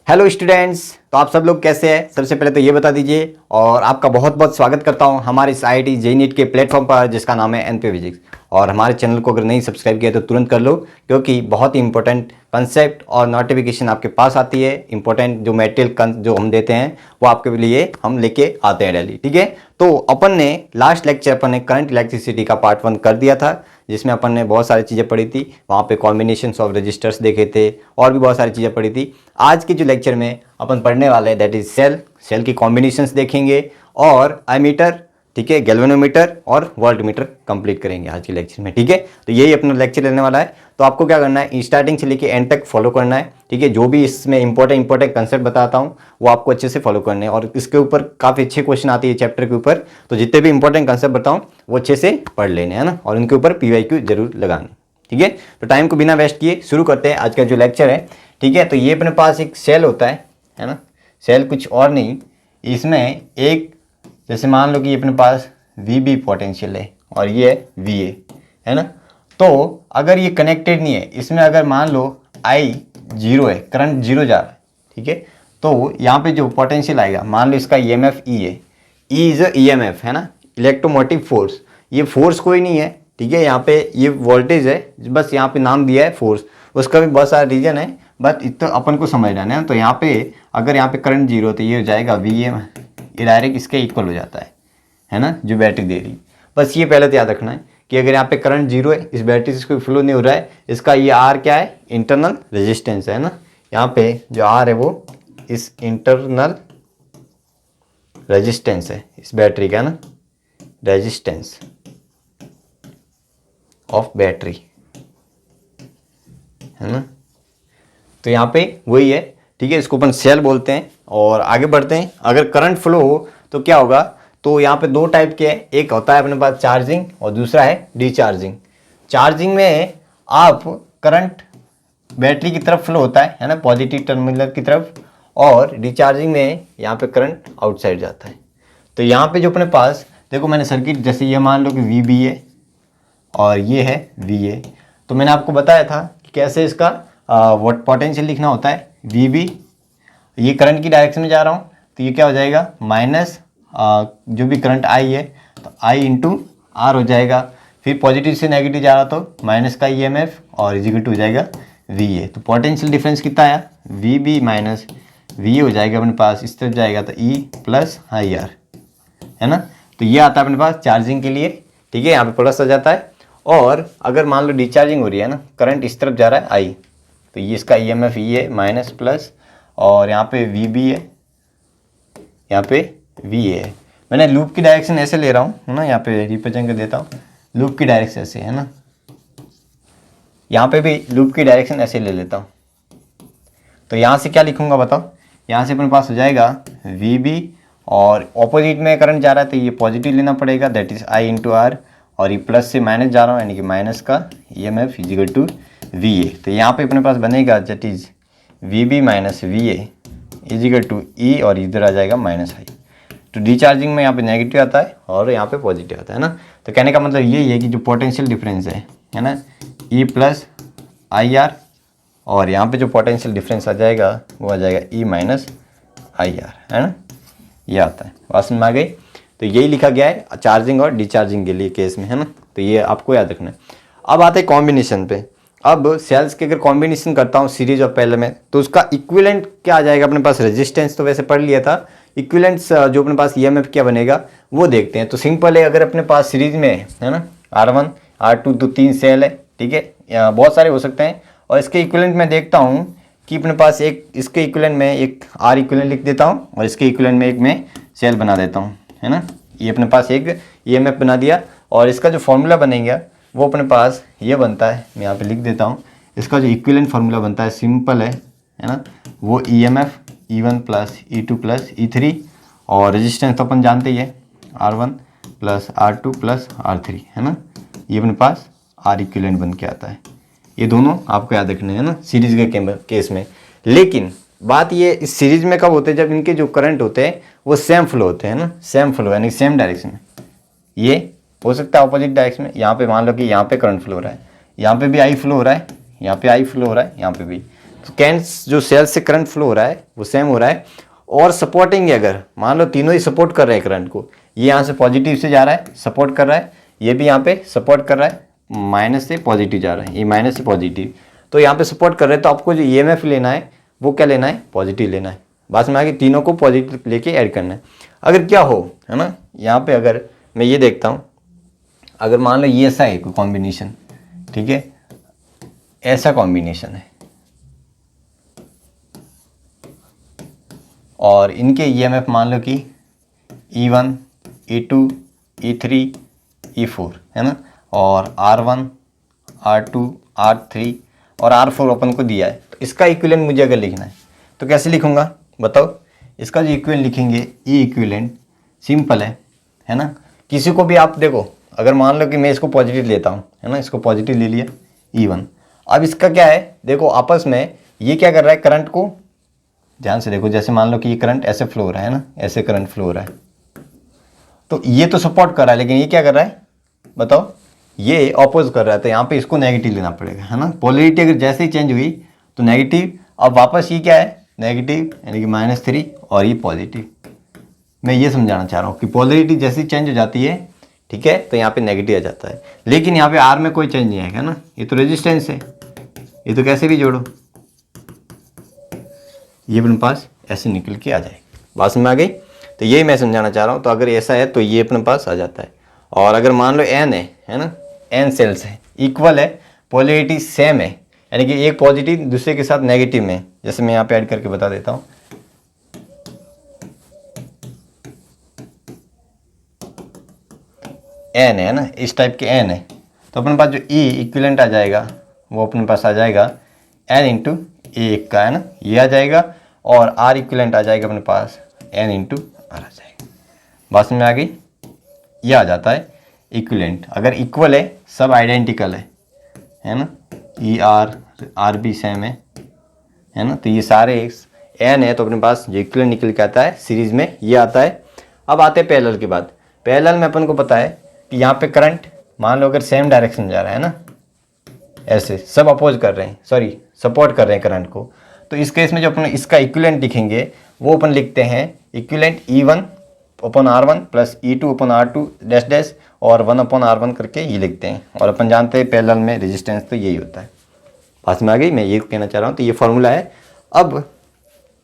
Hello students, तो आप सब लोग कैसे हैं? सबसे पहले तो ये बता दीजिए और आपका बहुत बहुत स्वागत करता हूं हमारे इस IIT JEE नीट के प्लेटफॉर्म पर जिसका नाम है NP फिजिक्स। और हमारे चैनल को अगर नहीं सब्सक्राइब किया तो तुरंत कर लो, क्योंकि बहुत ही इंपॉर्टेंट कंसेप्ट और नोटिफिकेशन आपके पास आती है। इंपॉर्टेंट जो मटेरियल जो हम देते हैं वो आपके लिए हम लेके आते हैं डेली। ठीक है, तो अपन ने लास्ट लेक्चर अपन ने करंट इलेक्ट्रिसिटी का पार्ट 1 कर दिया था, जिसमें अपन ने बहुत सारी चीज़ें पढ़ी थी। वहाँ पे कॉम्बिनेशंस ऑफ रजिस्टर्स देखे थे और भी बहुत सारी चीज़ें पढ़ी थी। आज के जो लेक्चर में अपन पढ़ने वाले हैं दैट इज सेल की कॉम्बिनेशंस देखेंगे और एमीटर, ठीक है, गैल्वेनोमीटर और वोल्टमीटर कंप्लीट करेंगे आज के लेक्चर में। ठीक है, तो यही अपना लेक्चर लेने वाला है। तो आपको क्या करना है, स्टार्टिंग से लेके एंड तक फॉलो करना है। ठीक है, जो भी इसमें इंपॉर्टेंट कंसेप्ट बताता हूँ वो आपको अच्छे से फॉलो करने हैं और इसके ऊपर काफ़ी अच्छे क्वेश्चन आते हैं चैप्टर के ऊपर। तो जितने भी इंपॉर्टेंट कंसेप्ट बताऊँ वो अच्छे से पढ़ लेने, है ना, और उनके ऊपर PYQ जरूर लगाने। ठीक है, तो टाइम को बिना वेस्ट किए शुरू करते हैं आज का जो लेक्चर है। ठीक है, तो ये अपने पास एक सेल होता है ना। सेल कुछ और नहीं, इसमें एक जैसे मान लो कि अपने पास VB पोटेंशियल है और ये है VA, है ना। तो अगर ये कनेक्टेड नहीं है, इसमें अगर मान लो I 0 है, करंट 0 जा रहा है, ठीक है, तो यहाँ पे जो पोटेंशियल आएगा, मान लो इसका EMF E है, E इज EMF, है ना, इलेक्ट्रोमोटिव फोर्स। ये फोर्स कोई नहीं है, ठीक है, यहाँ पे ये वोल्टेज है, बस यहाँ पे नाम दिया है फोर्स। उसका भी बहुत सारा रीजन है, बट इतना अपन को समझना है ना। तो यहाँ पे अगर यहाँ पे करंट 0 तो ये हो जाएगा VA, ये डायरेक्ट इसके इक्वल हो जाता है ना, जो बैटरी दे रही। बस ये पहले तो याद रखना है कि अगर यहाँ पे करंट 0 है, इस बैटरी से कोई फ्लो नहीं हो रहा है, इसका ये R क्या है, इंटरनल रेजिस्टेंस है ना। यहाँ पे जो R है वो इस इंटरनल रेजिस्टेंस है इस बैटरी का, ना, रेजिस्टेंस ऑफ बैटरी, है ना। तो यहाँ पे वही है, ठीक है, इसको अपन सेल बोलते हैं। और आगे बढ़ते हैं, अगर करंट फ्लो हो तो क्या होगा, तो यहाँ पे दो टाइप के हैं, एक होता है अपने पास चार्जिंग और दूसरा है डिचार्जिंग। चार्जिंग में आप करंट बैटरी की तरफ फ्लो होता है ना, पॉजिटिव टर्मिनल की तरफ, और डिचार्जिंग में यहाँ पे करंट आउटसाइड जाता है। तो यहाँ पे जो अपने पास देखो, मैंने सर्किट जैसे ये मान लो कि VB है और ये है VA। तो मैंने आपको बताया था कि कैसे इसका वोट पोटेंशियल लिखना होता है। VB, ये करंट की डायरेक्शन में जा रहा हूँ तो ये क्या हो जाएगा, माइनस जो भी करंट I है तो I इंटू R हो जाएगा। फिर पॉजिटिव से नेगेटिव जा रहा तो माइनस का EMF और इजिकल टू हो जाएगा VA। तो पोटेंशियल डिफरेंस कितना आया, VB माइनस VA हो जाएगा अपने पास, इस तरफ जाएगा तो E प्लस IR, है ना। तो ये आता है अपने पास चार्जिंग के लिए, ठीक है, यहाँ पे प्लस आ जाता है। और अगर मान लो डिस्चार्जिंग हो रही है ना, करंट इस तरफ जा रहा है I, तो ये इसका EMF E है माइनस प्लस, और यहाँ पे VB है, यहाँ पे VA है। मैंने लूप की डायरेक्शन ऐसे ले रहा हूँ, है ना, यहाँ पे रिप्रेजेंट कर देता हूँ। लूप की डायरेक्शन ऐसे, है ना, यहाँ पे भी लूप की डायरेक्शन ऐसे ले लेता हूँ। तो यहाँ से क्या लिखूँगा बताओ, यहाँ से अपने पास हो जाएगा VB, और ऑपोजिट में करंट जा रहा है तो ये पॉजिटिव लेना पड़ेगा, that is I into R, और ये प्लस से माइनस जा रहा हूँ यानी कि माइनस का EMF इजिकल टू VA। तो यहाँ पे अपने पास बनेगा that is VB minus VA is equal to E, और इधर आ जाएगा माइनस I। तो डिचार्जिंग में यहाँ पे नेगेटिव आता है और यहाँ पे पॉजिटिव आता है ना। तो कहने का मतलब यही है कि जो पोटेंशियल डिफरेंस है ना, E प्लस IR, और यहाँ पे जो पोटेंशियल डिफरेंस आ जाएगा वो आ जाएगा E माइनस IR, है ना, ये आता है। बात समझ में आ गई। तो यही लिखा गया है चार्जिंग और डिचार्जिंग के लिए केस में, है ना। तो ये आपको याद रखना है। अब आते हैं कॉम्बिनेशन पे। अब सेल्स के अगर कॉम्बिनेशन करता हूँ सीरीज और पैरेलल में, तो उसका इक्विवेलेंट क्या आ जाएगा अपने पास, रेजिस्टेंस तो वैसे पढ़ लिया था, इक्विवेलेंट्स जो अपने पास EMF क्या बनेगा वो देखते हैं। तो सिंपल है, अगर अपने पास सीरीज में है ना R1 R2, तो 3 सेल है, ठीक है, बहुत सारे हो सकते हैं। और इसके इक्विवेलेंट में देखता हूँ कि अपने पास एक इसके इक्विवेलेंट में एक R इक्विवेलेंट लिख देता हूँ और इसके इक्विवेलेंट में एक मैं सेल बना देता हूँ, है ना। ये अपने पास एक EMF बना दिया, और इसका जो फॉर्मूला बनेगा वो अपने पास ये बनता है, मैं यहाँ पे लिख देता हूँ। इसका जो इक्विवेलेंट फार्मूला बनता है सिंपल है ना, वो EMF E1 plus E2 plus E3, और रेजिस्टेंस तो अपन जानते ही है R1 plus R2 plus R3, है ना। ये अपने पास R इक्विवेलेंट बन के आता है। ये दोनों आपको याद रखने हैं ना सीरीज के केस में। लेकिन बात ये इस सीरीज में कब होते हैं, जब इनके जो करंट होते हैं वो सेम फ्लो होते हैं ना, सेम फ्लो यानी सेम डायरेक्शन में। ये हो सकता है अपोजिट डायरेक्शन में, यहाँ पे मान लो कि यहाँ पे करंट फ्लो हो रहा है, यहाँ पे भी I फ्लो हो रहा है, यहाँ पे I फ्लो हो रहा है, यहाँ पे भी, तो कैंस जो सेल से करंट फ्लो हो रहा है वो सेम हो रहा है, और सपोर्टिंग अगर मान लो तीनों ही सपोर्ट कर रहे हैं करंट को, ये यहाँ से पॉजिटिव से जा रहा है सपोर्ट कर रहा है, ये भी यहाँ पे सपोर्ट कर रहा है माइनस से पॉजिटिव जा रहा है, ये माइनस से पॉजिटिव, तो यहाँ पे सपोर्ट कर रहे हैं, तो आपको जो ईएमएफ लेना है वो क्या लेना है, पॉजिटिव लेना है। बात में आगे तीनों को पॉजिटिव लेके ऐड करना है। अगर क्या हो है ना, यहाँ पे अगर मैं ये देखता हूँ, अगर मान लो ये ऐसा है कोई कॉम्बिनेशन, ठीक है, ऐसा कॉम्बिनेशन है और इनके ईएमएफ मान लो कि E1 E2 E3 E4 है ना, और R1 R2 R3 और R4 अपन को दिया है, तो इसका इक्विवेलेंट मुझे अगर लिखना है तो कैसे लिखूंगा बताओ। इसका जो इक्विवेलेंट लिखेंगे ई इक्विवेलेंट सिंपल है ना। किसी को भी आप देखो, अगर मान लो कि मैं इसको पॉजिटिव लेता हूँ है ना, इसको पॉजिटिव ले लिया E1, अब इसका क्या है देखो आपस में ये क्या कर रहा है, करंट को ध्यान से देखो, जैसे मान लो कि ये करंट ऐसे फ्लो हो रहा है ना, ऐसे करंट फ्लो हो रहा है, तो ये तो सपोर्ट कर रहा है, लेकिन ये क्या कर रहा है बताओ, ये अपोज कर रहा है, तो यहाँ पे इसको नेगेटिव लेना पड़ेगा है ना। पोलैरिटी अगर जैसे ही चेंज हुई तो नेगेटिव, अब वापस ये क्या है नेगेटिव यानी कि -3 और ये पॉजिटिव। मैं ये समझाना चाह रहा हूँ कि पोलैरिटी जैसे ही चेंज हो जाती है, ठीक है, तो यहाँ पे नेगेटिव आ जाता है, लेकिन यहाँ पे आर में कोई चेंज नहीं आएगा ना, ये तो रेजिस्टेंस है, ये तो कैसे भी जोड़ो ये अपने पास ऐसे निकल के आ जाएगी। बात समझ में आ गई, तो यही मैं समझाना चाह रहा हूँ। तो अगर ऐसा है तो ये अपने पास आ जाता है, और अगर मान लो n है ना, n सेल्स है, इक्वल है, पोलैरिटी सेम है, यानी कि एक पॉजिटिव दूसरे के साथ नेगेटिव में, जैसे मैं यहाँ पे ऐड करके बता देता हूँ, n है ना, इस टाइप के n है, तो अपने पास जो E इक्विवेलेंट आ जाएगा वो अपने पास आ जाएगा n इंटू एक का है ना, ये आ जाएगा, और R इक्विवेलेंट आ जाएगा अपने पास n इंटू आर आ जाएगा। बात समझ में आ गई, ये आ जाता है इक्विवेलेंट। अगर इक्वल है, सब आइडेंटिकल है ना, ई आर भी सेम है ना, तो ये सारे n है, तो अपने पास जो इक्विवेलेंट निकल के आता है सीरीज में ये आता है। अब आते हैं पैरेलल के बाद। पैरेलल में अपन को पता है कि यहाँ पे करंट मान लो अगर सेम डायरेक्शन जा रहा है ना, ऐसे सब अपोज कर रहे हैं, सॉरी सपोर्ट कर रहे हैं करंट को, तो इस केस में जो अपन इसका इक्विवेलेंट लिखेंगे वो अपन लिखते हैं equivalent E1 upon R1 plus E2 upon R2 dash dash और 1 अपॉन R1 करके ये लिखते हैं, और अपन जानते हैं पैरेलल में रेजिस्टेंस तो यही होता है। पास में आ गई, मैं ये कहना चाह रहा हूँ, तो ये फॉर्मूला है। अब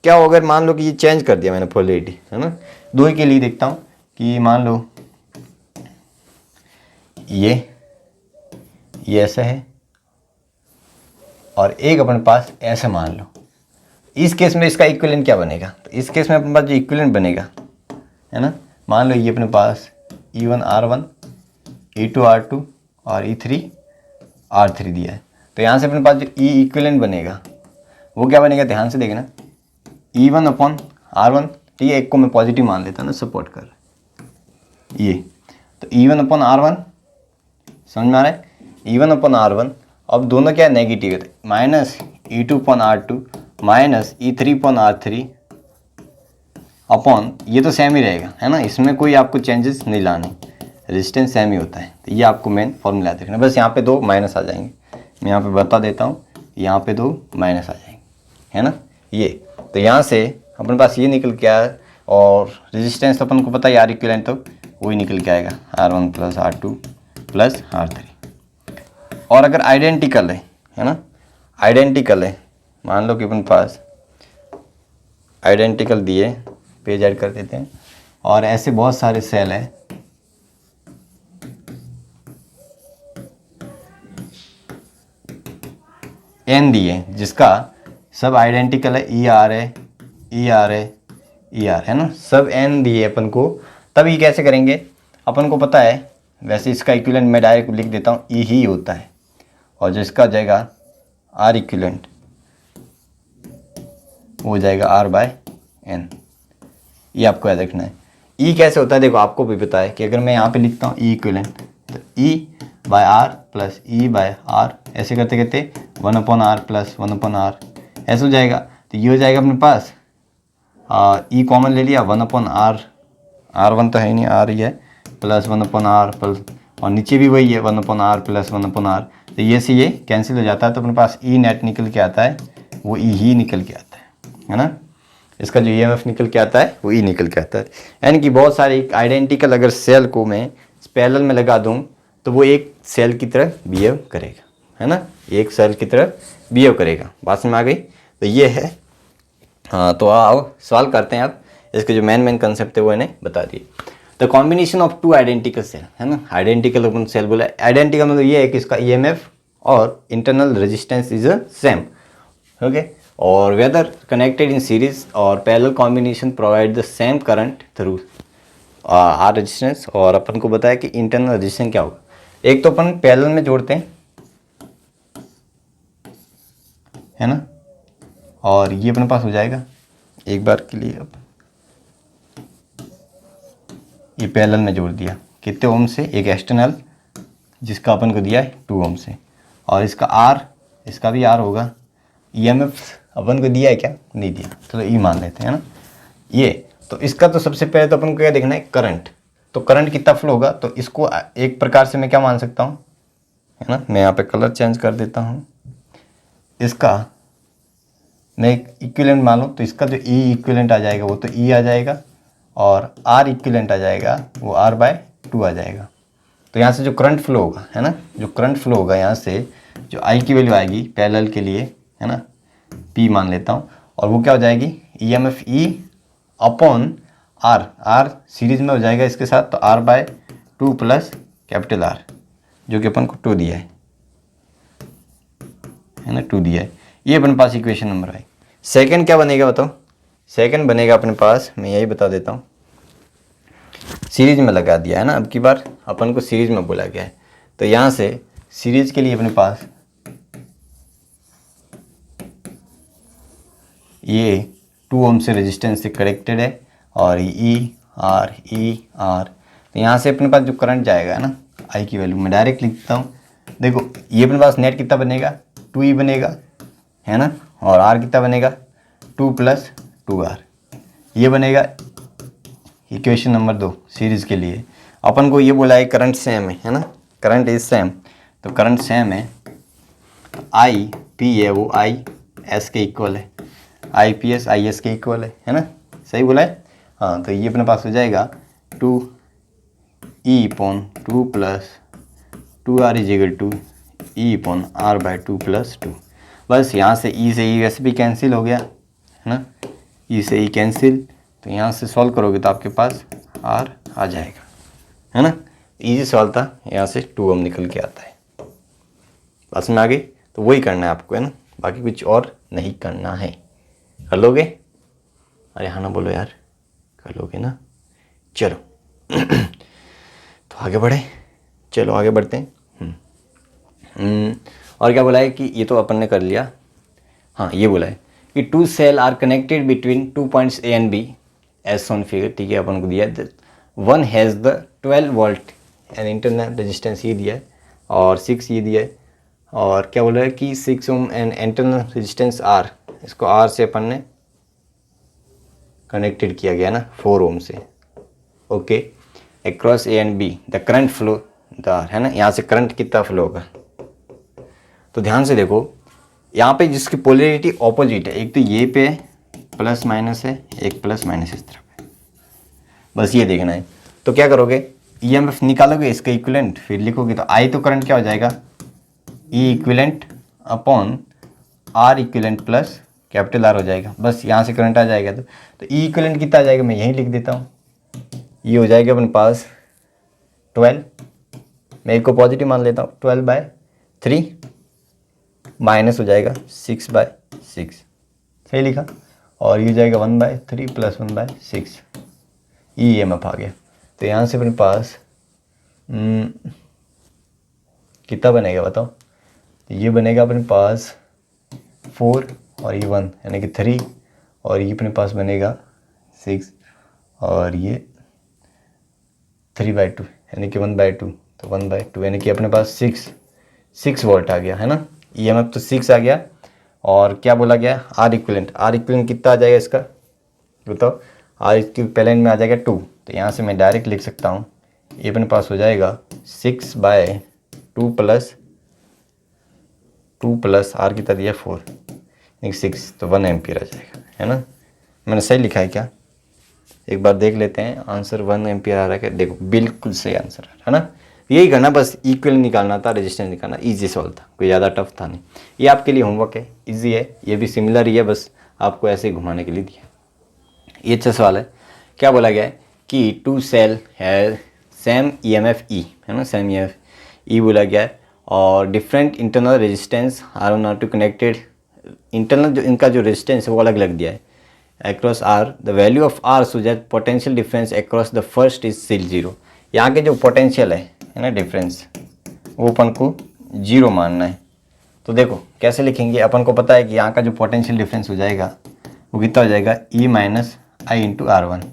क्या हो, अगर मान लो कि ये चेंज कर दिया मैंने पोलैरिटी है ना, दो ही के लिए देखता हूँ कि मान लो ये ऐसा है और एक अपने पास ऐसा मान लो, इस केस में इसका इक्विवेलेंट क्या बनेगा, तो इस केस में अपने पास जो इक्विवेलेंट बनेगा है ना, मान लो ये अपने पास E1 R1 E2 R2 और E3 R3 दिया है, तो यहाँ से अपने पास जो E इक्विवेलेंट बनेगा वो क्या बनेगा, ध्यान से देखना, E1 अपॉन R1, ठीक है, एक को मैं पॉजिटिव मान लेता हूँ ना, सपोर्ट कर रहा है ये, तो E1 अपॉन R1 समझ में आ रहा है, E1 अपॉन R1, अब दोनों क्या नेगेटिव है, minus E2 upon R2 minus E3 upon R3 upon, ये तो सेम ही रहेगा है ना, इसमें कोई आपको चेंजेस नहीं लाने, रेजिस्टेंस सेम ही होता है, तो ये आपको मेन फॉर्मूला देखना, बस यहाँ पे 2 माइनस आ जाएंगे, मैं यहाँ पे बता देता हूँ, यहाँ पे 2 माइनस आ जाएंगे है ना ये, तो यहाँ से अपने पास ये निकल के आया, और रेजिस्टेंस तो अपन को पता है आर इक्विवेलेंट, तो वही निकल के आएगा R1 plus R2 plus R3। और अगर आइडेंटिकल है ना, आइडेंटिकल है, मान लो कि अपन पास आइडेंटिकल दिए, पेज ऐड कर देते हैं, और ऐसे बहुत सारे सेल हैं, n दिए जिसका सब आइडेंटिकल है, ई आर है ना, सब n दिए अपन को, तब ये कैसे करेंगे, अपन को पता है वैसे इसका इक्विवेलेंट मैं डायरेक्ट लिख देता हूँ, ई ही होता है, और जो इसका जाएगा आर इक्विवेलेंट वो जाएगा R/n, ये आपको याद रखना है। ई कैसे होता है देखो, आपको भी पता है कि अगर मैं यहाँ पे लिखता हूँ ई इक्विवेलेंट, तो E/R प्लस E/R, ऐसे करते करते 1/R प्लस 1/R ऐसे हो जाएगा, तो ये हो जाएगा अपने पास, ई कॉमन ले लिया, 1/R, R1 तो है ही नहीं, R ही है, प्लस 1/R प्लस, और नीचे भी वही है 1/R प्लस 1/R, तो ये से ये कैंसिल हो जाता है, तो अपने पास ई नेट निकल के आता है वो ई ही निकल के आता है ना। इसका जो ईएमएफ निकल के आता है वो ई निकल के आता है। यानी कि बहुत सारे आइडेंटिकल अगर सेल को मैं पैरेलल में लगा दूं तो वो एक सेल की तरह बिहेव करेगा, है ना, एक सेल की तरह बिहेव करेगा। बात समझ में आ गई? तो ये है। हाँ, तो आओ सवाल करते हैं। आप इसके जो मेन कंसेप्ट है वो इन्हें बता दिए। The combination of two identical cell, है ना, आइडेंटिकल अपन सेल बोला। आइडेंटिकल मतलब ये है कि इसका ईएमएफ और internal resistance is same, okay. और वेदर कनेक्टेड इन सीरीज और parallel combination provide the same current through R resistance. और अपन को बताया कि इंटरनल रेजिस्टेंस क्या होगा। एक तो अपन पैरेलल में जोड़ते हैं, है ना, और ये अपने पास हो जाएगा एक बार के लिए। अब ये पैरेलल में जोड़ दिया कितने ओम से, एक एक्सटर्नल जिसका अपन को दिया है 2 ओम से, और इसका आर, इसका भी आर होगा। ईएमएफ अपन को दिया है क्या? नहीं दिया, चलो ई मान लेते हैं, है ना। ये तो इसका तो सबसे पहले तो अपन को क्या देखना है, करंट। तो करंट कितना फ्लो होगा, तो इसको एक प्रकार से मैं क्या मान सकता हूँ, है ना, मैं यहाँ पे कलर चेंज कर देता हूँ। इसका मैं इक्विवेलेंट मान लूँ तो इसका जो ई इक्विवेलेंट आ जाएगा वो तो ई आ जाएगा, और आर इक्विवेलेंट आ जाएगा वो R/2 आ जाएगा। तो यहाँ से जो करंट फ्लो होगा, है ना, जो करंट फ्लो होगा यहाँ से, जो आई की वैल्यू आएगी पैरेलल के लिए, है ना, P मान लेता हूँ, और वो क्या हो जाएगी, EMF E upon R। R series में हो जाएगा इसके साथ, तो R/2 प्लस कैपिटल R, जो कि अपन को 2 दिया है ना, 2 दिया है। ये अपने पास इक्वेशन नंबर आई। सेकंड क्या बनेगा बताओ? सेकंड बनेगा अपने पास, मैं यही बता देता हूँ, सीरीज में लगा दिया है ना, अब की बार अपन को सीरीज में बोला गया है। तो यहाँ से सीरीज के लिए अपने पास ये 2 ओम से रेजिस्टेंस से कनेक्टेड है, और ई आर तो यहाँ से अपने पास जो करंट जाएगा, है ना, आई की वैल्यू मैं डायरेक्ट लिखता हूँ। देखो ये अपने पास नेट कितना बनेगा, 2E बनेगा, है ना, और आर कितना बनेगा, 2 + 2R। ये बनेगा इक्वेशन नंबर 2 सीरीज के लिए। अपन को ये बोला है करंट सेम है ना, करंट इज सेम। तो करंट सेम है, आई पी है वो आई एस के इक्वल है, I P S I S के इक्वल है ना, सही बोला है। हाँ, तो ये अपने पास हो जाएगा 2E/2 + 2R = 2E/R/2 + 2। बस यहाँ से ई से ई वैसे भी कैंसिल हो गया, है ना, ई से ई कैंसिल। तो यहाँ से सॉल्व करोगे तो आपके पास R आ जाएगा, है ना। इजी सवाल था, यहाँ से 2 ओम निकल के आता है। बस में आ गई। तो वही करना है आपको, है ना, बाकी कुछ और नहीं करना है। कर लोगे? अरे हाँ ना बोलो यार, कर लोगे ना? चलो तो आगे बढ़े, चलो आगे बढ़ते हैं। और क्या बोला है कि ये तो अपन ने कर लिया। हाँ, ये बोला है कि 2 cell are connected between 2 points A and B as on figure, ठीक है, अपन को दिया है। One has the 12 volt and internal resistance ये दिया है, और 6 ये दिया है। और क्या बोल रहा है कि 6 ohm and internal resistance R, इसको R से अपन ने कनेक्टेड किया गया ना 4 ओम से, okay. Across A and B the current flow the R, है ना, यहाँ से करंट कितना फ्लो होगा। तो ध्यान से देखो, यहाँ पे जिसकी पोलैरिटी ऑपोजिट है, एक तो ये पे प्लस माइनस है, एक प्लस माइनस इस तरफ है, बस ये देखना है। तो क्या करोगे, ईएमएफ निकालोगे इसका इक्विवेलेंट, फिर लिखोगे तो आई तो करंट क्या हो जाएगा, E equivalent upon R equivalent plus capital R हो जाएगा। बस यहाँ से करंट आ जाएगा। तो ई इक्विवेलेंट कितना आ जाएगा, मैं यहीं लिख देता हूँ, ये हो जाएगा अपने पास 12, मैं एक को पॉजिटिव मान लेता हूँ, 12/3 माइनस हो जाएगा 6/6, सही लिखा। और ये हो जाएगा 1/3 + 1/6, EMF आ गया। तो यहाँ से अपने पास कितना बनेगा बताओ। तो ये बनेगा अपने पास 4 और ये 1 यानी कि 3, और ये अपने पास बनेगा 6, और ये 3/2 यानी कि 1/2, तो 1/2 यानी कि अपने पास 6 वोल्ट आ गया, है ना। EMF तो 6 आ गया। और क्या बोला गया, आर इक्विवेलेंट कितना आ जाएगा इसका बताओ। आर इक्विवेलेंट में आ जाएगा 2, तो यहाँ से मैं डायरेक्ट लिख सकता हूँ, ये अपने पास हो जाएगा 6/2 + 2 + आर कितना दिया 4, 6 तो 1 एम्पियर आ जाएगा, है ना। मैंने सही लिखा है क्या? एक बार देख लेते हैं। आंसर 1 एम्पियर आ रहा है क्या? देखो बिल्कुल सही आंसर है ना। यही करना, बस इक्वल निकालना था, रेजिस्टेंस निकालना, इजी सवाल था, कोई ज़्यादा टफ था नहीं। ये आपके लिए होमवर्क है, इजी है, ये भी सिमिलर ही है, बस आपको ऐसे ही घुमाने के लिए दिया। ये अच्छा सवाल है। क्या बोला गया है कि टू सेल है सेम EMF E, है ना, सेम EMF E बोला गया है, और different internal resistance R1 R2 connected. Internal जो इनका जो रेजिस्टेंस है वो अलग अलग दिया है across R, the value of R so that potential difference across the first is still 0। यहाँ के जो पोटेंशियल है ना, डिफरेंस, वो अपन को 0 मानना है। तो देखो कैसे लिखेंगे, अपन को पता है कि यहाँ का जो पोटेंशियल डिफरेंस हो जाएगा वो कितना हो जाएगा, E माइनस आई इंटू R1,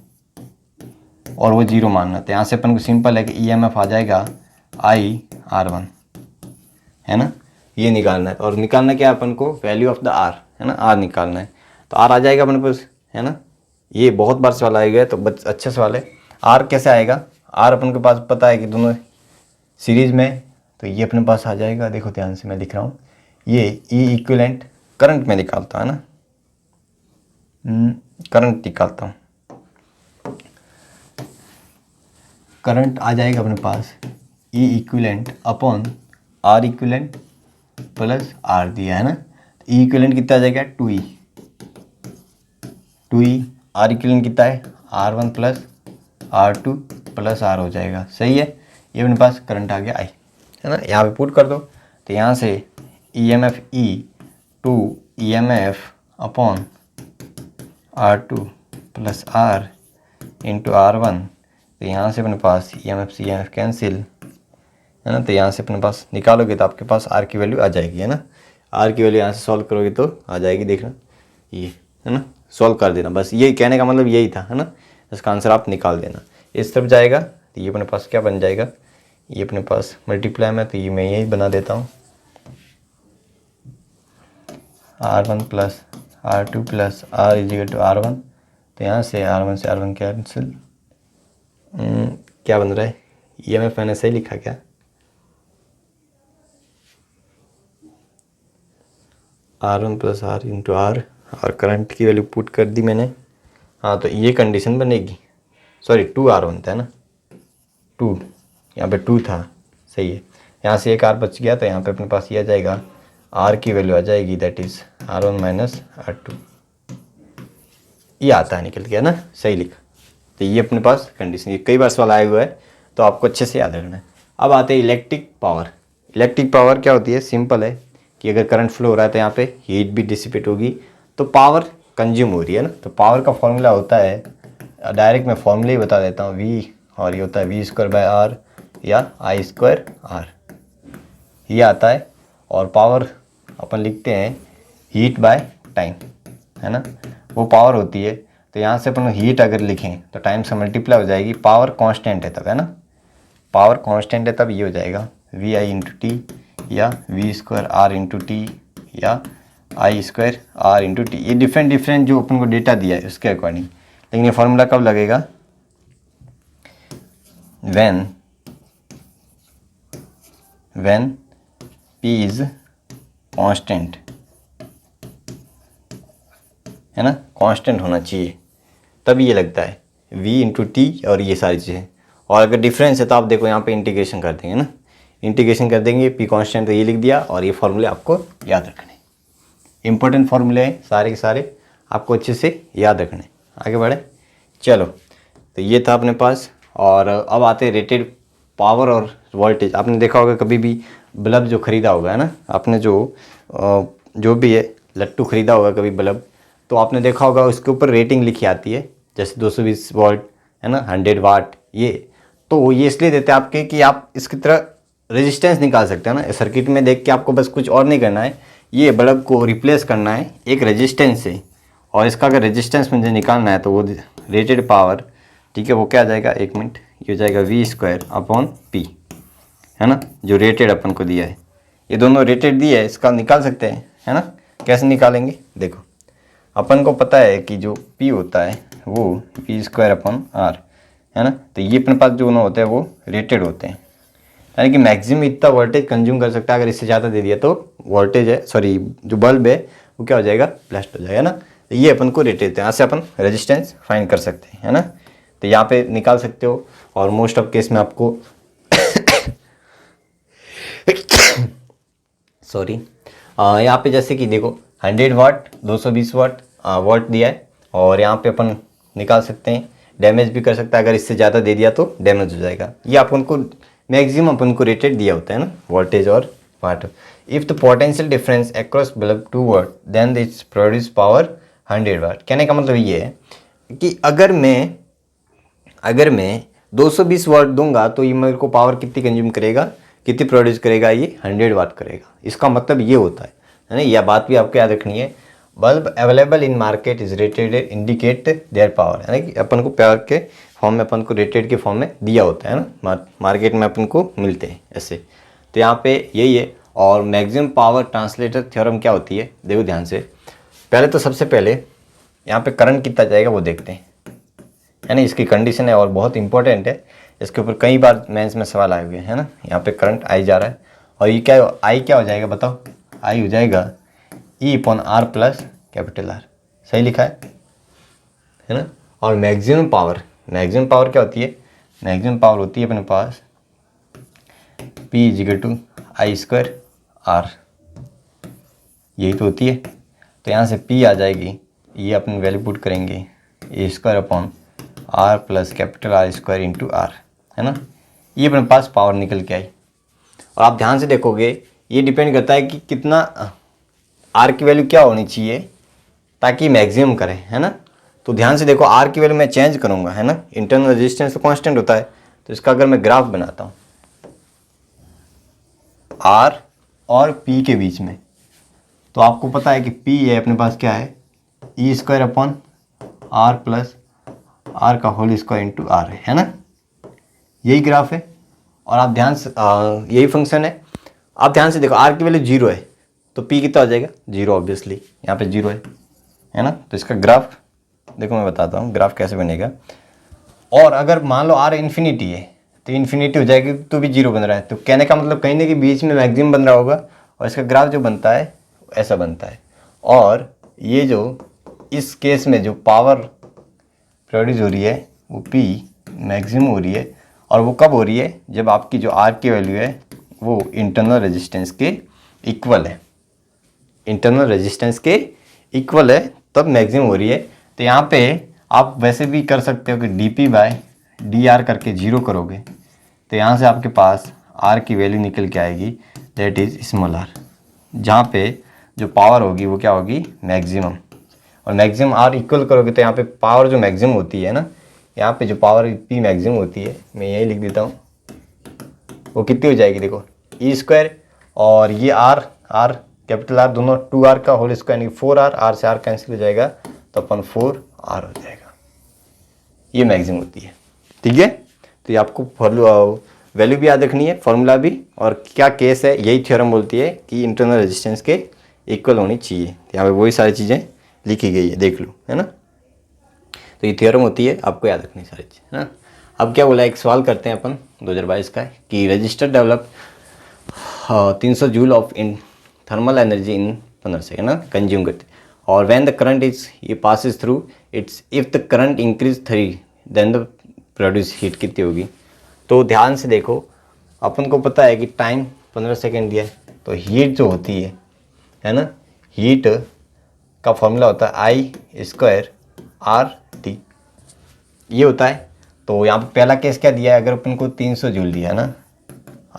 और वो 0 मानना। तो यहाँ से अपन को सिंपल है कि EMF आ जाएगा IR1, है ना, ये निकालना है। और निकालना क्या है अपन को, वैल्यू ऑफ द R, है ना, R निकालना है। तो R आ जाएगा अपन पास, है ना। ये बहुत बार सवाल आएगा तो अच्छा सवाल है। R कैसे आएगा, R अपन के पास पता है कि दोनों सीरीज में, तो ये अपने पास आ जाएगा। देखो ध्यान से मैं लिख रहा हूँ, ये E इक्विवेलेंट करंट में निकालता है ना, करंट निकालता हूँ, करंट आ जाएगा अपने पास E equivalent upon R equivalent plus R दिया है ना। E इक्विवेलेंट कितना आ जाएगा, 2E, R इक्विवेलेंट कितना है, R1 plus R2 plus R हो जाएगा, सही है। ये अपने पास करंट आ गया I, है ना। यहाँ पे पुट कर दो, तो यहाँ से EMF E 2 EMF upon R2 plus R into R1। तो यहाँ से अपने पास EMF से EMF कैंसिल, है ना। तो यहाँ से अपने पास निकालोगे तो आपके पास R की वैल्यू आ जाएगी, है ना। R की वैल्यू यहाँ से सॉल्व करोगे तो आ जाएगी, देखना ये, है ना, सॉल्व कर देना। बस यही कहने का मतलब यही था, है ना। इसका आंसर आप निकाल देना। इस तरफ जाएगा तो ये अपने पास क्या बन जाएगा, ये अपने पास मल्टीप्लाई में, तो ये मैं यही बना देता हूँ, R1 plus R2 plus R is equal to R1। तो यहाँ से R1 से R1 कैंसिल, क्या बन रहा है, EMF मैंने सही लिखा क्या, R1 plus R into R, और करंट की वैल्यू पुट कर दी मैंने। हाँ तो ये कंडीशन बनेगी, सॉरी 2R1 था ना, 2, यहाँ पे 2 था, सही है। यहाँ से एक R बच गया, तो यहाँ पे अपने पास ये आ जाएगा, R की वैल्यू आ जाएगी that is R1 minus R2, ये आता है निकल गया ना, सही लिखा। तो ये अपने पास कंडीशन, ये कई बार सवाल आए हुआ है तो आपको अच्छे से याद रखना है। अब आते हैं इलेक्ट्रिक पावर। इलेक्ट्रिक पावर क्या होती है, सिंपल है कि अगर करंट फ्लो हो रहा है तो यहाँ पे हीट भी डिसिपेट होगी, तो पावर कंज्यूम हो रही है ना। तो पावर का फॉर्मूला होता है, डायरेक्ट मैं फॉर्मूला ही बता देता हूँ, V, और ये होता है V²/R या I²R, ये आता है। और पावर अपन लिखते हैं हीट बाय टाइम, है ना, वो पावर होती है। तो यहाँ से अपन हीट अगर लिखें तो टाइम से मल्टीप्लाई हो जाएगी, पावर कांस्टेंट है तब, है ना, पावर कांस्टेंट है तब ये हो जाएगा VI इंटू टी, या V²R इंटू टी, या I²R इंटू टी। ये डिफरेंट जो अपन को डेटा दिया है उसके अकॉर्डिंग। लेकिन ये फॉर्मूला कब लगेगा, when P इज कांस्टेंट, है ना, कांस्टेंट होना चाहिए तब ये लगता है V इंटू टी और ये सारी चीज़ें। और अगर डिफरेंस है तो आप देखो यहाँ पे इंटीग्रेशन कर देंगे ना, इंटीग्रेशन कर देंगे, P कांस्टेंट तो ये लिख दिया, और ये फॉर्मूले आपको याद रखने, इंपॉर्टेंट फॉर्मूले हैं सारे के सारे, आपको अच्छे से याद रखने। आगे बढ़े, चलो, तो ये था अपने पास। और अब आते हैं रेटेड पावर और वोल्टेज। आपने देखा होगा कभी भी बल्ब जो ख़रीदा होगा, है ना, आपने जो भी है लट्टू ख़रीदा होगा कभी बल्ब, तो आपने देखा होगा उसके ऊपर रेटिंग लिखी आती है, जैसे 220 वोल्ट, है ना, 100 वाट। ये तो ये इसलिए देते हैं आपके कि आप इसकी तरह रेजिस्टेंस निकाल सकते हैं ना, सर्किट में देख के आपको बस कुछ और नहीं करना है, ये बल्ब को रिप्लेस करना है एक रेजिस्टेंस से, और इसका अगर रेजिस्टेंस मुझे निकालना है तो वो रेटेड पावर, ठीक है, वो क्या आ जाएगा, 1 मिनट, ये हो जाएगा V²/P, है ना, जो रेटेड अपन को दिया है। ये दोनों रेटेड दिया है, इसका निकाल सकते हैं, है ना। कैसे निकालेंगे, देखो अपन को पता है कि जो P होता है वो V²/R, है ना। तो ये अपने पास जो दोनों होते हैं वो रेटेड होते हैं, यानी कि मैक्सिमम इतना वोल्टेज कंज्यूम कर सकता है। अगर इससे ज़्यादा दे दिया तो वोल्टेज है, सॉरी जो बल्ब है वो क्या हो जाएगा, ब्लास्ट हो जाएगा ना। तो ये अपन को रेट देते हैं, यहाँ से अपन रेजिस्टेंस फाइंड कर सकते हैं, है ना। तो यहाँ पे निकाल सकते हो, और मोस्ट ऑफ केस में आपको सॉरी यहाँ पे जैसे कि देखो 100 वाट 220 वाट वोल्ट दिया है, और यहाँ पे अपन निकाल सकते हैं, डैमेज भी कर सकता है, अगर इससे ज़्यादा दे दिया तो डैमेज हो जाएगा। ये अपन को मैक्सिमम अपन को रेटेड दिया होता है ना, वोल्टेज और watt. If the potential difference across bulb 2 watt then it's produce power 100 watt. कहने का मतलब ये है कि अगर मैं 220 वाट दूंगा तो ये मेरे को पावर कितनी कंज्यूम करेगा, कितनी प्रोड्यूस करेगा, ये 100 वाट करेगा। इसका मतलब ये होता है ना। यह बात भी आपको याद रखनी है। Bulb available in market is rated indicate their power, है ना कि अपन को पावर के फॉर्म में, अपन को रेटेड के फॉर्म में दिया होता है ना, मार्केट में अपन को मिलते हैं ऐसे। तो यहाँ पे यही है। और मैक्सिमम पावर ट्रांसलेटर थ्योरम क्या होती है, देखो ध्यान से। पहले तो सबसे पहले यहाँ पे करंट कितना जाएगा वो देखते हैं, है ना। इसकी कंडीशन है और बहुत इंपॉर्टेंट है, इसके ऊपर कई बार मेंस में सवाल आए हुए हैं, है ना। यहाँ पे करंट आई जा रहा है, और ये क्या, आई क्या हो जाएगा बताओ, आई हो जाएगा E/R प्लस कैपिटल R, सही लिखा है ना। और मैक्सिमम पावर क्या होती है, मैक्सिमम पावर होती है अपने पास P = I²R, यही तो होती है। तो यहाँ से P आ जाएगी, ये अपनी वैल्यू पुट करेंगे A²/R plus capital R² × R, है ना। ये अपने पास पावर निकल के आई। और आप ध्यान से देखोगे ये डिपेंड करता है कि कितना R की वैल्यू क्या होनी चाहिए ताकि मैक्सिमम करें, है ना। तो ध्यान से देखो, R की वैल्यू मैं चेंज करूँगा, है ना। इंटरनल रेजिस्टेंस तो कांस्टेंट होता है, तो इसका अगर मैं ग्राफ बनाता हूँ R और P के बीच में, तो आपको पता है कि P है अपने पास क्या है, E²/R प्लस R का होल स्क्वायर × R है ना। यही ग्राफ है। और आप ध्यान से यही फंक्शन है। आप ध्यान से देखो, R की वैल्यू 0 है तो P कितना हो जाएगा, 0 ऑब्वियसली, यहाँ पे 0 है ना। तो इसका ग्राफ देखो, मैं बताता हूँ ग्राफ कैसे बनेगा। और अगर मान लो R इन्फिनिटी है तो इन्फिनिटी हो जाएगी तो भी 0 बन रहा है। तो कहने का मतलब कहीं ना कहीं बीच में मैक्सिमम बन रहा होगा, और इसका ग्राफ जो बनता है ऐसा बनता है। और ये जो इस केस में जो पावर प्रोड्यूस हो रही है वो P मैक्सिमम हो रही है, और वो कब हो रही है, जब आपकी जो R की वैल्यू है वो इंटरनल रेजिस्टेंस के इक्वल है, इंटरनल रेजिस्टेंस के इक्वल है, तब मैक्सिमम हो रही है। तो यहाँ पे आप वैसे भी कर सकते हो कि dP/dR करके 0 करोगे, तो यहाँ से आपके पास R की वैल्यू निकल के आएगी, दैट इज़ स्मॉल r, जहाँ पे जो पावर होगी वो क्या होगी, मैक्सिमम। और मैक्सिमम R इक्वल करोगे तो यहाँ पे पावर जो मैक्सिमम होती है ना, यहाँ पे जो पावर P मैक्सिमम होती है, मैं यही लिख देता हूँ, वो कितनी हो जाएगी देखो, E² और ये R कैपिटल R दोनों 2R का होल स्क्वायर यानी 4R, R से R कैंसिल हो जाएगा तो अपन 4R हो जाएगा। ये मैक्सिमम होती है, ठीक है। तो ये आपको वैल्यू भी याद रखनी है, फॉर्मूला भी, और क्या केस है, यही थ्योरम बोलती है कि इंटरनल रेजिस्टेंस के इक्वल होनी चाहिए। यहाँ पे वही सारी चीज़ें लिखी गई है, देख लो, है ना। तो ये थ्योरम होती है, आपको याद रखनी सारी चीज़, है ना। अब क्या बोला, एक सवाल करते हैं अपन 2022 का कि resistor develop 300 joule of in thermal energy in 15 second ना कंज्यूम करते, और व्हेन द करंट इज ये passes through its, if the current increase 3 then the produce heat कितनी होगी। तो ध्यान से देखो, अपन को पता है कि टाइम 15 सेकेंड दिया है, तो हीट जो होती है ना, हीट का फॉर्मूला होता है I²RT, ये होता है। तो यहाँ पे पहला केस क्या दिया है, अगर अपन को 300 जूल दिया है ना,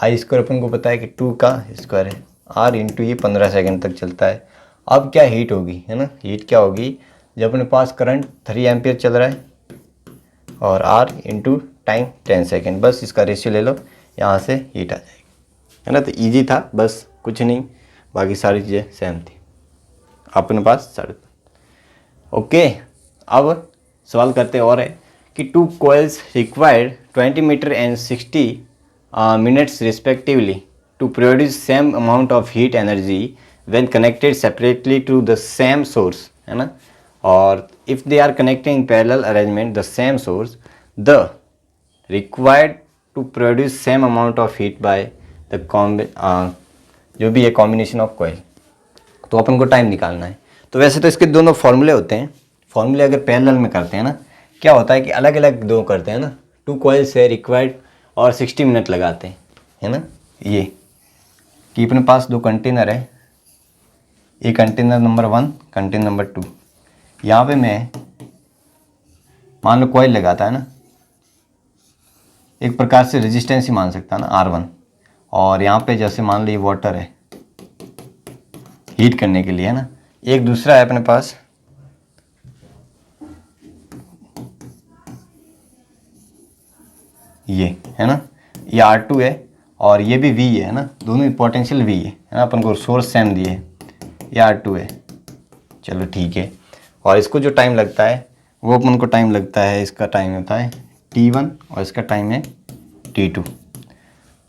I² अपन को पता है कि 2 का स्क्वायर है, R × ये 15 सेकेंड तक चलता है। अब क्या हीट होगी, है ना, हीट क्या होगी, जब अपने पास करंट 3 एम्पियर चल रहा है और R × टाइम 10 सेकेंड, बस इसका रेशियो ले लो, यहाँ से हीट आ जाएगी, है ना। तो ईजी था, बस कुछ नहीं, बाकी सारी चीज़ें सेम थी अपने पास सारे। ओके, अब सवाल करते और है कि 2 coils required 20 metre and 60 minutes respectively to produce same amount of heat energy when connected separately to the same source, है ना। और if they are connected in parallel arrangement the same source, the required to produce same amount of heat by the जो भी है combination of coil। तो अपन को time निकालना है। तो वैसे तो इसके दोनों फॉर्मूले होते हैं, फॉर्मूले अगर पैरेलल में करते हैं ना, क्या होता है कि अलग अलग दो करते हैं ना, 2 कॉइल्स है रिक्वायर्ड और 60 मिनट लगाते हैं, है ना। ये कि अपने पास 2 कंटेनर है, ये कंटेनर नंबर 1, कंटेनर नंबर 2। यहाँ पे मैं मान लो कॉइल लगाता है ना, एक प्रकार से रेजिस्टेंस ही मान सकता है ना R1, और यहाँ पे जैसे मान लो ये वाटर है हीट करने के लिए, है ना। एक दूसरा है अपने पास ये, है ना, ये R2 है और ये भी V है ना, दोनों पोटेंशियल V है ना, अपन को सोर्स सेम दिए, ये R2 है, चलो ठीक है। और इसको जो टाइम लगता है वो अपन को टाइम लगता है, इसका टाइम होता है T1 और इसका टाइम है T2।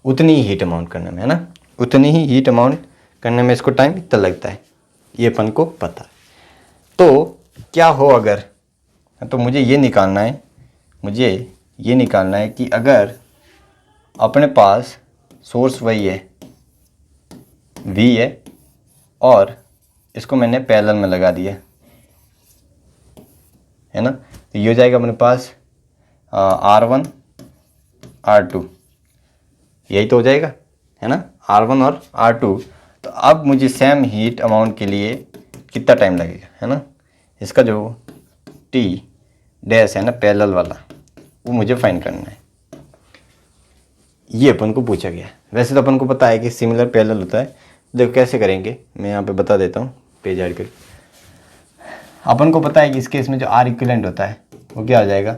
उतनी ही हीट अमाउंट करने में, है ना, उतनी ही हीट अमाउंट करने में इसको टाइम इतना लगता है, ये अपन को पता है। तो क्या हो अगर, तो मुझे ये निकालना है, मुझे ये निकालना है कि अगर अपने पास सोर्स वही है V है और इसको मैंने पैरेलल में लगा दिया, है ना, तो ये हो जाएगा अपने पास R1 R2, यही तो हो जाएगा, है ना, R1 और R2। तो अब मुझे सेम हीट अमाउंट के लिए कितना टाइम लगेगा, है ना, इसका जो T डैश है ना पैरेलल वाला, वो मुझे फाइंड करना है, ये अपन को पूछा गया है। वैसे तो अपन को पता है कि सिमिलर पैरेलल होता है, देखो कैसे करेंगे, मैं यहाँ पे बता देता हूँ पेज ऐड करके। अपन को पता है कि इस केस में जो R इक्विवेलेंट होता है वो क्या हो जाएगा,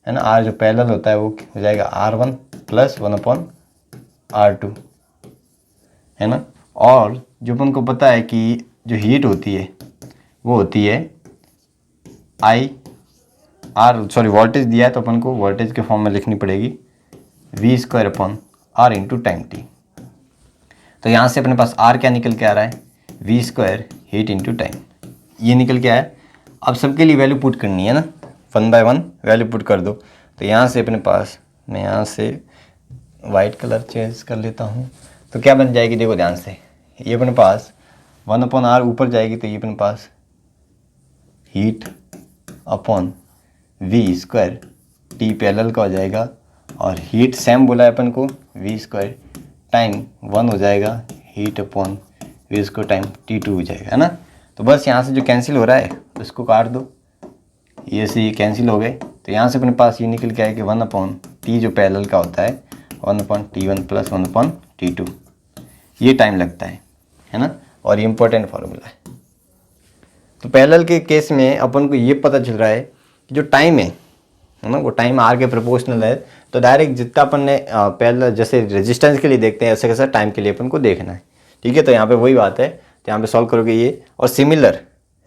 है ना, R जो पैरेलल होता है वो हो जाएगा R1 + 1/R2, है ना। और जो अपन को पता है कि जो हीट होती है वो होती है वोल्टेज दिया है तो अपन को वोल्टेज के फॉर्म में लिखनी पड़ेगी V²/R × टाइम t। तो यहाँ से अपने पास R क्या निकल के आ रहा है, V² हीट × टाइम, ये निकल के आया। अब सबके लिए वैल्यू पुट करनी है ना, 1 बाय 1 वैल्यू पुट कर दो। तो यहाँ से अपने पास, मैं यहाँ से वाइट कलर चेंज कर लेता हूँ, तो क्या बन जाएगी, देखो ध्यान से, ये अपने पास 1/R ऊपर जाएगी तो ये अपने पास heat upon V² T parallel का हो जाएगा, और हीट सेम बोला है अपन को V² टाइम 1 हो जाएगा, heat upon V² time T2 हो जाएगा, है ना। तो बस यहाँ से जो कैंसिल हो रहा है उसको काट दो, ये से ये कैंसिल हो गए। तो यहाँ से अपने पास ये निकल के आया कि 1/T जो पैरेलल का होता है 1/T1 + 1/T2, ये टाइम लगता है ना, और ये इम्पोर्टेंट फार्मूला है। तो पैरेलल के केस में अपन को ये पता चल रहा है कि जो टाइम है ना, वो टाइम R के प्रोपोर्शनल है। तो डायरेक्ट जितना अपन ने पैरेलल जैसे रेजिस्टेंस के लिए देखते हैं ऐसे कैसा टाइम के लिए अपन को देखना है, ठीक है। तो यहाँ पे वही बात है, तो यहाँ पे सॉल्व करोगे ये, और सिमिलर,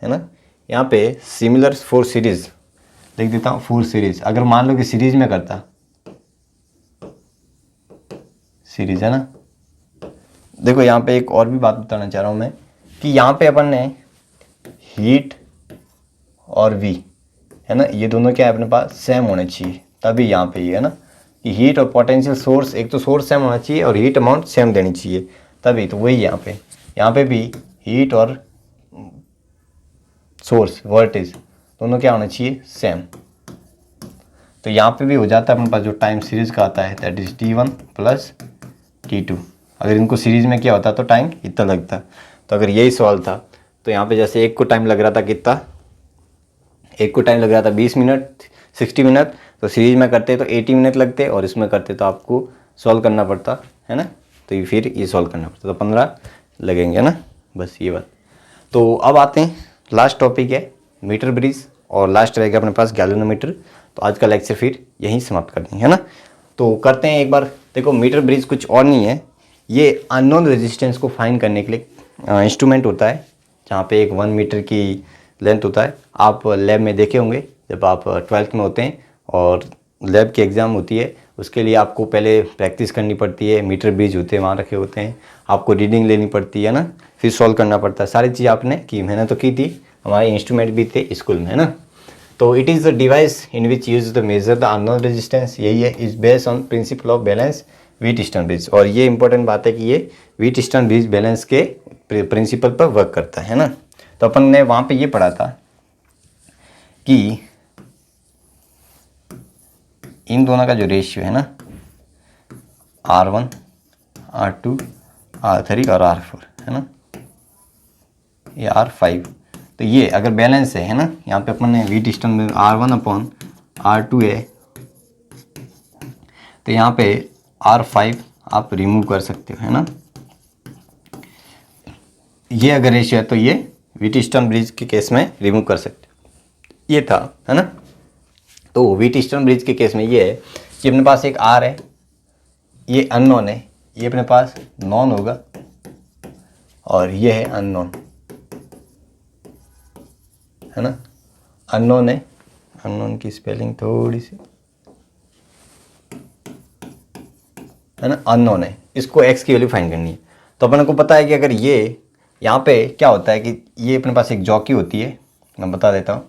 है ना, यहाँ पे सिमिलर फॉर सीरीज लिख देता हूँ, फॉर सीरीज। अगर मान लो कि सीरीज में करता, सीरीज, है ना, देखो यहाँ पे एक और भी बात बताना चाह रहा हूँ मैं, कि यहाँ पे अपन ने हीट और V, है ना, ये दोनों क्या है अपने पास सेम होने चाहिए, तभी यहाँ पे ये है ना कि हीट और पोटेंशियल सोर्स, एक तो सोर्स सेम होना चाहिए और हीट अमाउंट सेम देनी चाहिए, तभी। तो वही यहाँ पे भी हीट और सोर्स वोल्टेज दोनों क्या होना चाहिए, सेम। तो यहाँ पे भी हो जाता है अपने पास जो टाइम सीरीज का आता है, दैट इज T1 + T2। अगर इनको सीरीज में क्या होता तो टाइम इतना लगता। तो अगर यही सवाल था तो यहाँ पे जैसे एक को टाइम लग रहा था कितना, एक को टाइम लग रहा था 20 मिनट 60 मिनट, तो सीरीज में करते तो 80 मिनट लगते, और इसमें करते तो आपको सॉल्व करना पड़ता, है ना। तो ये फिर ये सॉल्व करना पड़ता, तो 15 लगेंगे, है ना, बस ये बात। तो अब आते हैं, लास्ट टॉपिक है मीटर ब्रिज, और लास्ट रहेगा अपने पास गैल्वेनोमीटर। तो आज का लेक्चर फिर यहीं समाप्त कर देंगे, है ना। तो करते हैं एक बार, देखो मीटर ब्रिज कुछ और नहीं है, ये अननोन रेजिस्टेंस को फाइंड करने के लिए इंस्ट्रूमेंट होता है, जहाँ पे एक 1 मीटर की लेंथ होता है। आप लैब में देखे होंगे जब आप 12th में होते हैं और लैब की एग्ज़ाम होती है, उसके लिए आपको पहले प्रैक्टिस करनी पड़ती है, मीटर ब्रिज होते हैं वहाँ रखे होते हैं, आपको रीडिंग लेनी पड़ती है ना, फिर सॉल्व करना पड़ता है। सारी चीज़ आपने की, मैंने तो की थी, हमारे इंस्ट्रूमेंट भी थे स्कूल में, है ना। तो it is the device in which use the measure the unknown resistance, यही है, is based on principle of balance Wheatstone bridge. और ये इंपॉर्टेंट बात है कि ये व्हीटस्टोन ब्रिज बैलेंस के प्रिंसिपल पर वर्क करता है ना। तो अपन ने वहाँ पे ये पढ़ा था कि इन दोनों का जो रेशियो है ना, R1 R2 R3 और R4 है ना, ये R5, तो ये अगर बैलेंस है ना, यहाँ पे अपन ने वीट स्टोन में R1/R2 है, तो यहाँ पे R5 आप रिमूव कर सकते हो है ना। ये अगर रेशियो है तो ये वीट स्टोन ब्रिज के केस में रिमूव कर सकते हो, ये था है ना। तो वीट स्टोन ब्रिज के केस में ये है कि अपने पास एक R है, ये अननोन है, ये अपने पास नॉन होगा और ये है अननोन है ना। अननोन है, अननोन की स्पेलिंग थोड़ी सी है ना, अननोन है, इसको x की वैल्यू फाइंड करनी है। तो अपन को पता है कि अगर ये यहाँ पे क्या होता है कि ये अपने पास एक जॉकी होती है, मैं बता देता हूँ,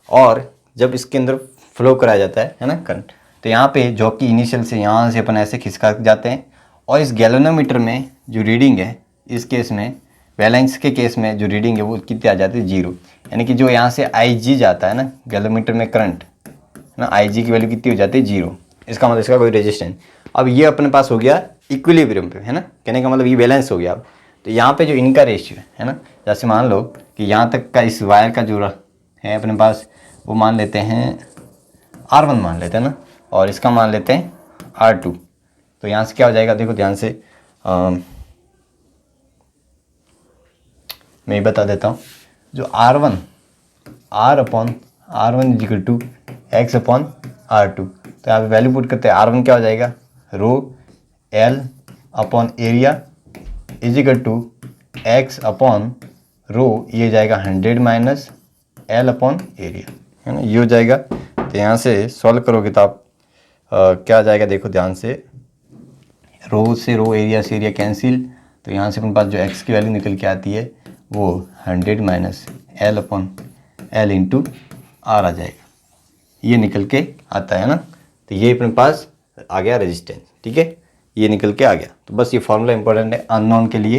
और जब इसके अंदर फ्लो कराया जाता है ना करंट, तो यहाँ पे जॉकी इनिशियल से यहाँ से अपन ऐसे खिसका जाते हैं, और इस गैल्वेनोमीटर में जो रीडिंग है, इस केस में बैलेंस के केस में जो रीडिंग है वो कितनी आ जाती है, 0। यानी कि जो यहाँ से IG जाता है ना गैल्वेनोमीटर में करंट है ना, IG की वैल्यू कितनी हो जाती है, 0। इसका मतलब इसका कोई रेजिस्टेंस। अब ये अपने पास हो गया इक्विलिब्रियम पे है ना, कहने का मतलब ये बैलेंस हो गया। अब तो यहाँ पे जो इनका रेशियो है ना, जैसे मान लो कि यहाँ तक का इस वायर का जो है अपने पास, वो मान लेते हैं R1 मान लेते हैं ना, और इसका मान लेते हैं R2। तो यहाँ से क्या हो जाएगा, देखो ध्यान से, मैं बता देता हूँ। जो R1 R/R1 is equal to X/R2, तो यहाँ पे वैल्यू पुट करते हैं। R1 क्या हो जाएगा, rho L upon area equal to X/रो, ये जाएगा 100 माइनस L अपॉन एरिया है ना, ये हो जाएगा। तो यहाँ से सॉल्व करोगे तो आप क्या आ जाएगा, देखो ध्यान से, रो से रो, एरिया से एरिया कैंसिल, तो यहाँ से अपने पास जो x की वैल्यू निकल के आती है वो 100 minus L upon L into R आ जाएगा, ये निकल के आता है ना। तो ये अपने पास आ गया रेजिस्टेंस, ठीक है, ये निकल के आ गया। तो बस ये फॉर्मूला इंपॉर्टेंट है अननोन के लिए,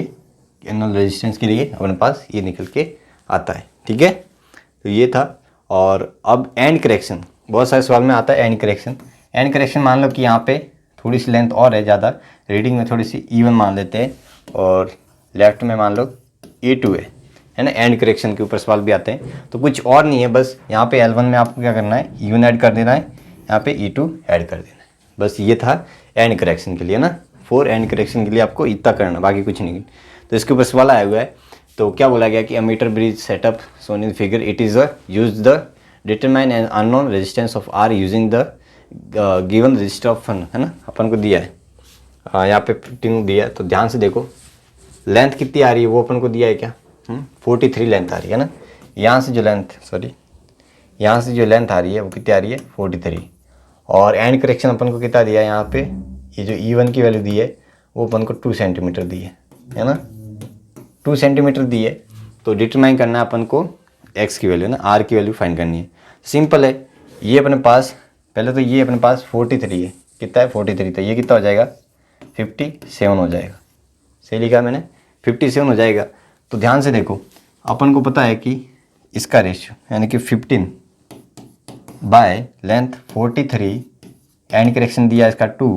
अननोन रेजिस्टेंस के लिए अपने पास ये निकल के आता है, ठीक है। तो ये था। और अब एंड करेक्शन, बहुत सारे सवाल में आता है एंड करेक्शन। एंड करेक्शन मान लो कि यहाँ पे थोड़ी सी लेंथ और है ज़्यादा, रीडिंग में थोड़ी सी इवन मान लेते हैं, और लेफ्ट में मान लो E2 है ना। एंड करेक्शन के ऊपर सवाल भी आते हैं। तो कुछ और नहीं है, बस यहाँ पे L1 में आपको क्या करना है, इवन ऐड कर देना है, यहाँ पे E2 ऐड कर देना है, बस ये था एंड करेक्शन के लिए ना। 4 एंड करेक्शन के लिए आपको इतना करना, बाकी कुछ नहीं। तो इसके ऊपर सवाल आया हुआ है, तो क्या बोला गया कि a metre bridge setup shown in figure, it is use the determine an unknown resistance of R using the given resistor of फन है ना, अपन को दिया है, यहाँ पे 15 दिया है। तो ध्यान से देखो, लेंथ कितनी आ रही है वो अपन को दिया है क्या, 43 लेंथ आ रही है ना। यहाँ से जो लेंथ आ रही है वो कितनी आ रही है, 43। और एंड करेक्शन अपन को कितना दिया है, यहाँ पे ये जो E1 की वैल्यू दी है वो अपन को 2 सेंटीमीटर दी है ना, 2 सेंटीमीटर दी है। तो डिटरमाइन करना है अपन को x की वैल्यू ना, R की वैल्यू फाइंड करनी है। सिंपल है, ये अपने पास पहले तो ये अपने पास 43 है, कितना है 43, तो ये कितना हो जाएगा 57 हो जाएगा, सही लिखा मैंने, 57 हो जाएगा। तो ध्यान से देखो, अपन को पता है कि इसका रेशियो यानी कि 15 बाय लेंथ 43, एंड करेक्शन दिया इसका 2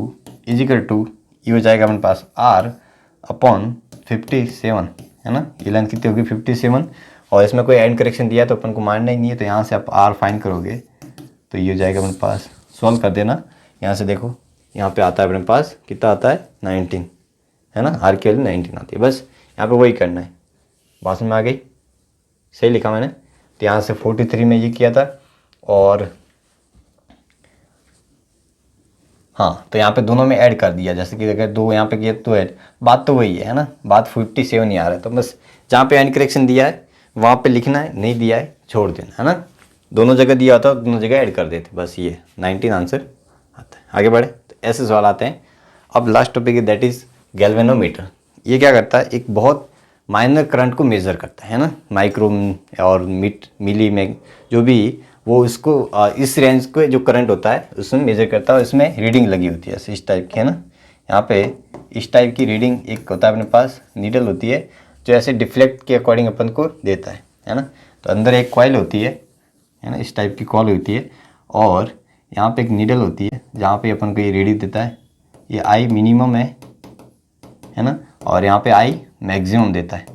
इजिकल टू, ये हो जाएगा अपने पास R अपॉन 57 है ना। ये लेंथ कितनी होगी 57, और इसमें कोई एंड करेक्शन दिया तो अपन को मानना ही नहीं है। तो यहाँ से आप R फाइंड करोगे तो ये हो जाएगा अपने पास, सॉल्व कर देना। यहाँ से देखो, यहाँ पे आता है अपने पास कितना आता है 19 है ना, R की वैल्यू 19 आती है। बस यहाँ पे वही करना है, बात समझ में आ गई, सही लिखा मैंने। तो यहाँ से 43 में ये किया था, और हाँ, तो यहाँ पे दोनों में ऐड कर दिया, जैसे कि अगर 2 यहाँ पे किया तो ऐड, बात तो वही है ना, बात 57 ही आ रहा है। तो बस जहाँ पे एंड करेक्शन दिया है वहाँ पे लिखना है, नहीं दिया है छोड़ देना है ना। दोनों जगह दिया होता है दोनों जगह ऐड कर देते, बस ये 19 आंसर आता है। आगे बढ़े, तो ऐसे सवाल आते हैं। अब लास्ट टॉपिक है दैट इज़ गैल्वेनोमीटर। ये क्या करता है, एक बहुत माइनर करंट को मेज़र करता है ना, माइक्रो और मिली में जो भी, वो उसको इस रेंज को जो करंट होता है उसमें मेज़र करता है, और इसमें रीडिंग लगी होती है ऐसे इस टाइप की है ना। यहाँ पे इस टाइप की रीडिंग एक होता है अपने पास, नीडल होती है जो ऐसे डिफ्लेक्ट के अकॉर्डिंग अपन को देता है। है ना। तो अंदर एक कॉइल होती है ना, इस टाइप की कॉइल होती है, और यहाँ पे एक नीडल होती है जहाँ पे अपन को ये रीडिंग देता है, ये आई मिनिमम है ना, और यहाँ पे आई मैक्सिमम देता है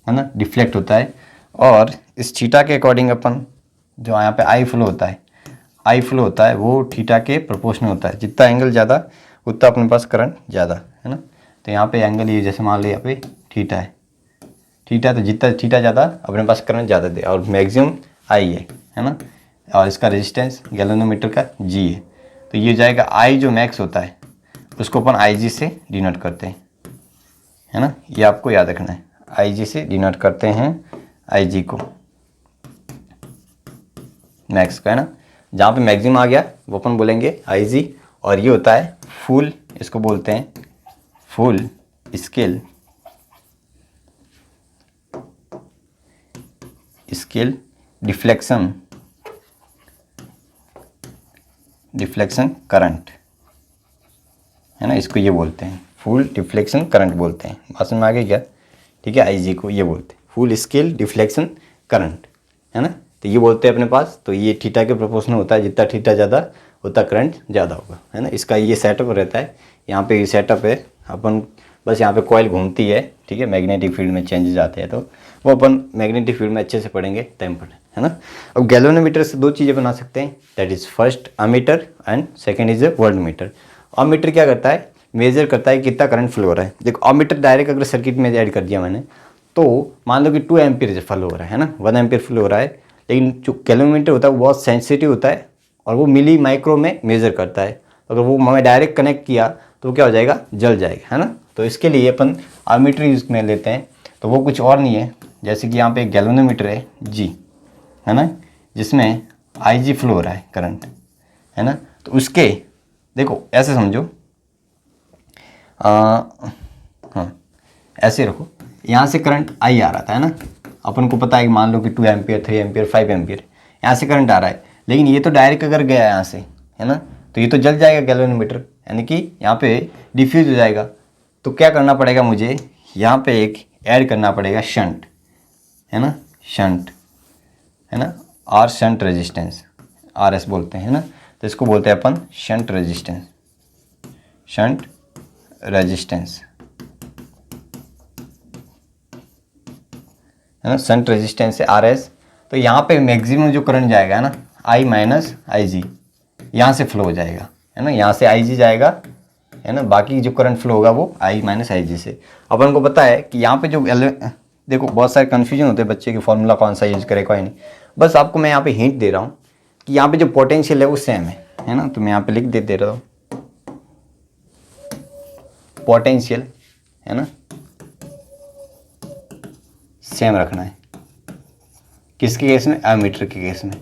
ना, डिफ्लेक्ट होता है। और इस थीटा के अकॉर्डिंग अपन जो यहाँ पे आई फ्लो होता है वो थीटा के प्रोपोर्शनल होता है। जितना एंगल ज़्यादा उतना अपने पास करंट ज़्यादा, है ना। तो यहाँ पे एंगल ये जैसे मान लो यहाँ पे थीटा है, थीटा, तो जितना थीटा ज़्यादा अपने पास करंट ज़्यादा दे, और मैक्सिमम आई है ना। और इसका रेजिस्टेंस गैल्वेनोमीटर का जी है। तो ये जाएगा आई जो मैक्स होता है उसको अपन आई जी से डिनोट करते हैं, है ना। ये आपको याद रखना है, आई जी से डिनोट करते हैं आई जी को, मैक्स का, है ना। जहाँ पे मैक्सिमम आ गया वो अपन बोलेंगे आई जी। और ये होता है फुल, इसको बोलते हैं फुल स्केल डिफ्लेक्शन करंट, है ना। इसको ये बोलते हैं फुल डिफ्लेक्शन करंट बोलते हैं। बात समझ में आ गई क्या? ठीक है, आईजी को ये बोलते हैं फुल स्केल डिफ्लेक्शन करंट, है ना। तो ये बोलते हैं अपने पास। तो ये थीटा के प्रोपोर्शनल होता है, जितना थीटा ज़्यादा उतना करंट ज़्यादा होगा, है ना। इसका ये सेटअप रहता है, यहाँ पे ये सेटअप है। अपन बस यहाँ पे कॉइल घूमती है, ठीक है, मैग्नेटिक फील्ड में चेंजेस आते हैं, तो वो अपन मैग्नेटिक फील्ड में अच्छे से पढ़ेंगे टाइम पर, है ना। अब गैल्वेनोमीटर से दो चीज़ें बना सकते हैं, that is first ammeter and second is a voltmeter. Ammeter क्या करता है, मेजर करता है कितना करंट फ्लो हो रहा है। देखो अमीटर डायरेक्ट अगर सर्किट में ऐड कर दिया मैंने, तो मान लो कि 2 एम्पियर फ्लो हो रहा है ना, 1 एम्पियर फ्लो हो रहा है। लेकिन जो गैल्वेनोमीटर होता है वो बहुत सेंसिटिव होता है और वो मिली माइक्रो में मेजर करता है। अगर वो मैं डायरेक्ट कनेक्ट किया तो क्या हो जाएगा, जल जाएगा, है ना। तो इसके लिए अपन अमीटर यूज़ में लेते हैं। तो वो कुछ और नहीं है, जैसे कि यहाँ पे एक गैल्वेनोमीटर है जी, है ना, जिसमें आई जी फ्लो हो रहा है करंट, है ना। तो उसके देखो ऐसे समझो, हाँ ऐसे रखो, यहाँ से करंट आई आ रहा था, है ना। अपन को पता है कि मान लो कि 2 एम्पियर 3 एम्पियर 5 एम्पियर यहाँ से करंट आ रहा है। लेकिन ये तो डायरेक्ट अगर गया यहाँ से, है ना, तो ये तो जल जाएगा गैल्वेनोमीटर, यानी कि यहाँ पे डिफ्यूज हो जाएगा। तो क्या करना पड़ेगा मुझे, यहाँ पे एक ऐड करना पड़ेगा शंट, है ना, शंट, है ना, और शंट रेजिस्टेंस, आर एस बोलते हैं, है ना। तो इसको बोलते हैं अपन शंट रेजिस्टेंस, शंट रेजिस्टेंस, है ना, शंट रेजिस्टेंस से आर एस। तो यहाँ पे मैक्सिमम जो करंट जाएगा, है ना, आई माइनस आई जी, यहाँ से फ्लो हो जाएगा, है ना, यहाँ से आई जी जाएगा, है ना। बाकी जो करंट फ्लो होगा वो आई माइनस आई जी से। अपन को पता है कि यहाँ पे जो देखो बहुत सारे कन्फ्यूजन होते हैं बच्चे के, फॉर्मूला कौन सा यूज करे कोई नहीं। बस आपको मैं यहाँ पे हिंट दे रहा हूँ कि यहाँ पे जो पोटेंशियल है वो सेम है ना। तो मैं यहाँ पे लिख दे रहा हूँ पोटेंशियल, है ना, सेम रखना है। किसके केस में, एमीटर के केस में,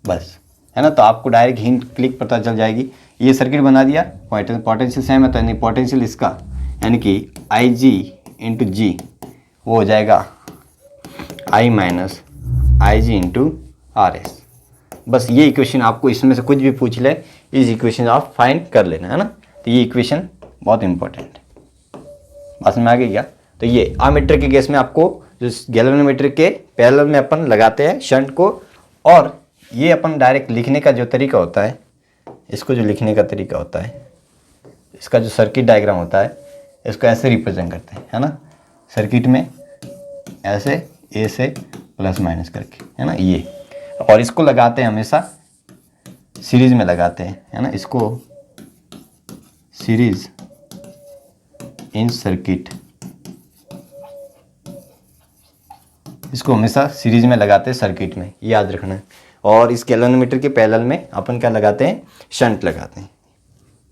बस, है ना। तो आपको डायरेक्ट हिंट क्लिक पता चल जाएगी। ये सर्किट बना दिया, पोटेंशियल सेम है, तो यानी पोटेंशियल इसका यानी कि आई जी इंटू जी वो हो जाएगा आई माइनस आई जी इंटू आर एस। बस ये इक्वेशन आपको इसमें से कुछ भी पूछ ले, इस इक्वेशन आप फाइंड कर लेना, है ना। तो ये इक्वेशन बहुत इंपॉर्टेंट है, बात में आ गई क्या। तो ये अमीटर के केस में आपको जो गैल्वेनोमीटर के पैरेलल में अपन लगाते हैं शंट को, और ये अपन डायरेक्ट लिखने का जो तरीका होता है, इसको जो लिखने का तरीका होता है, इसका जो सर्किट डायग्राम होता है, इसको ऐसे रिप्रेजेंट करते हैं, है ना। सर्किट में ऐसे ए से प्लस माइनस करके, है ना, ये, और इसको लगाते हैं हमेशा सीरीज में लगाते हैं, है ना। इसको सीरीज इन सर्किट, इसको हमेशा सीरीज में लगाते हैं सर्किट में, याद रखना है। और इस गैल्वेनोमीटर के पैरेलल में अपन क्या लगाते हैं, शंट लगाते हैं,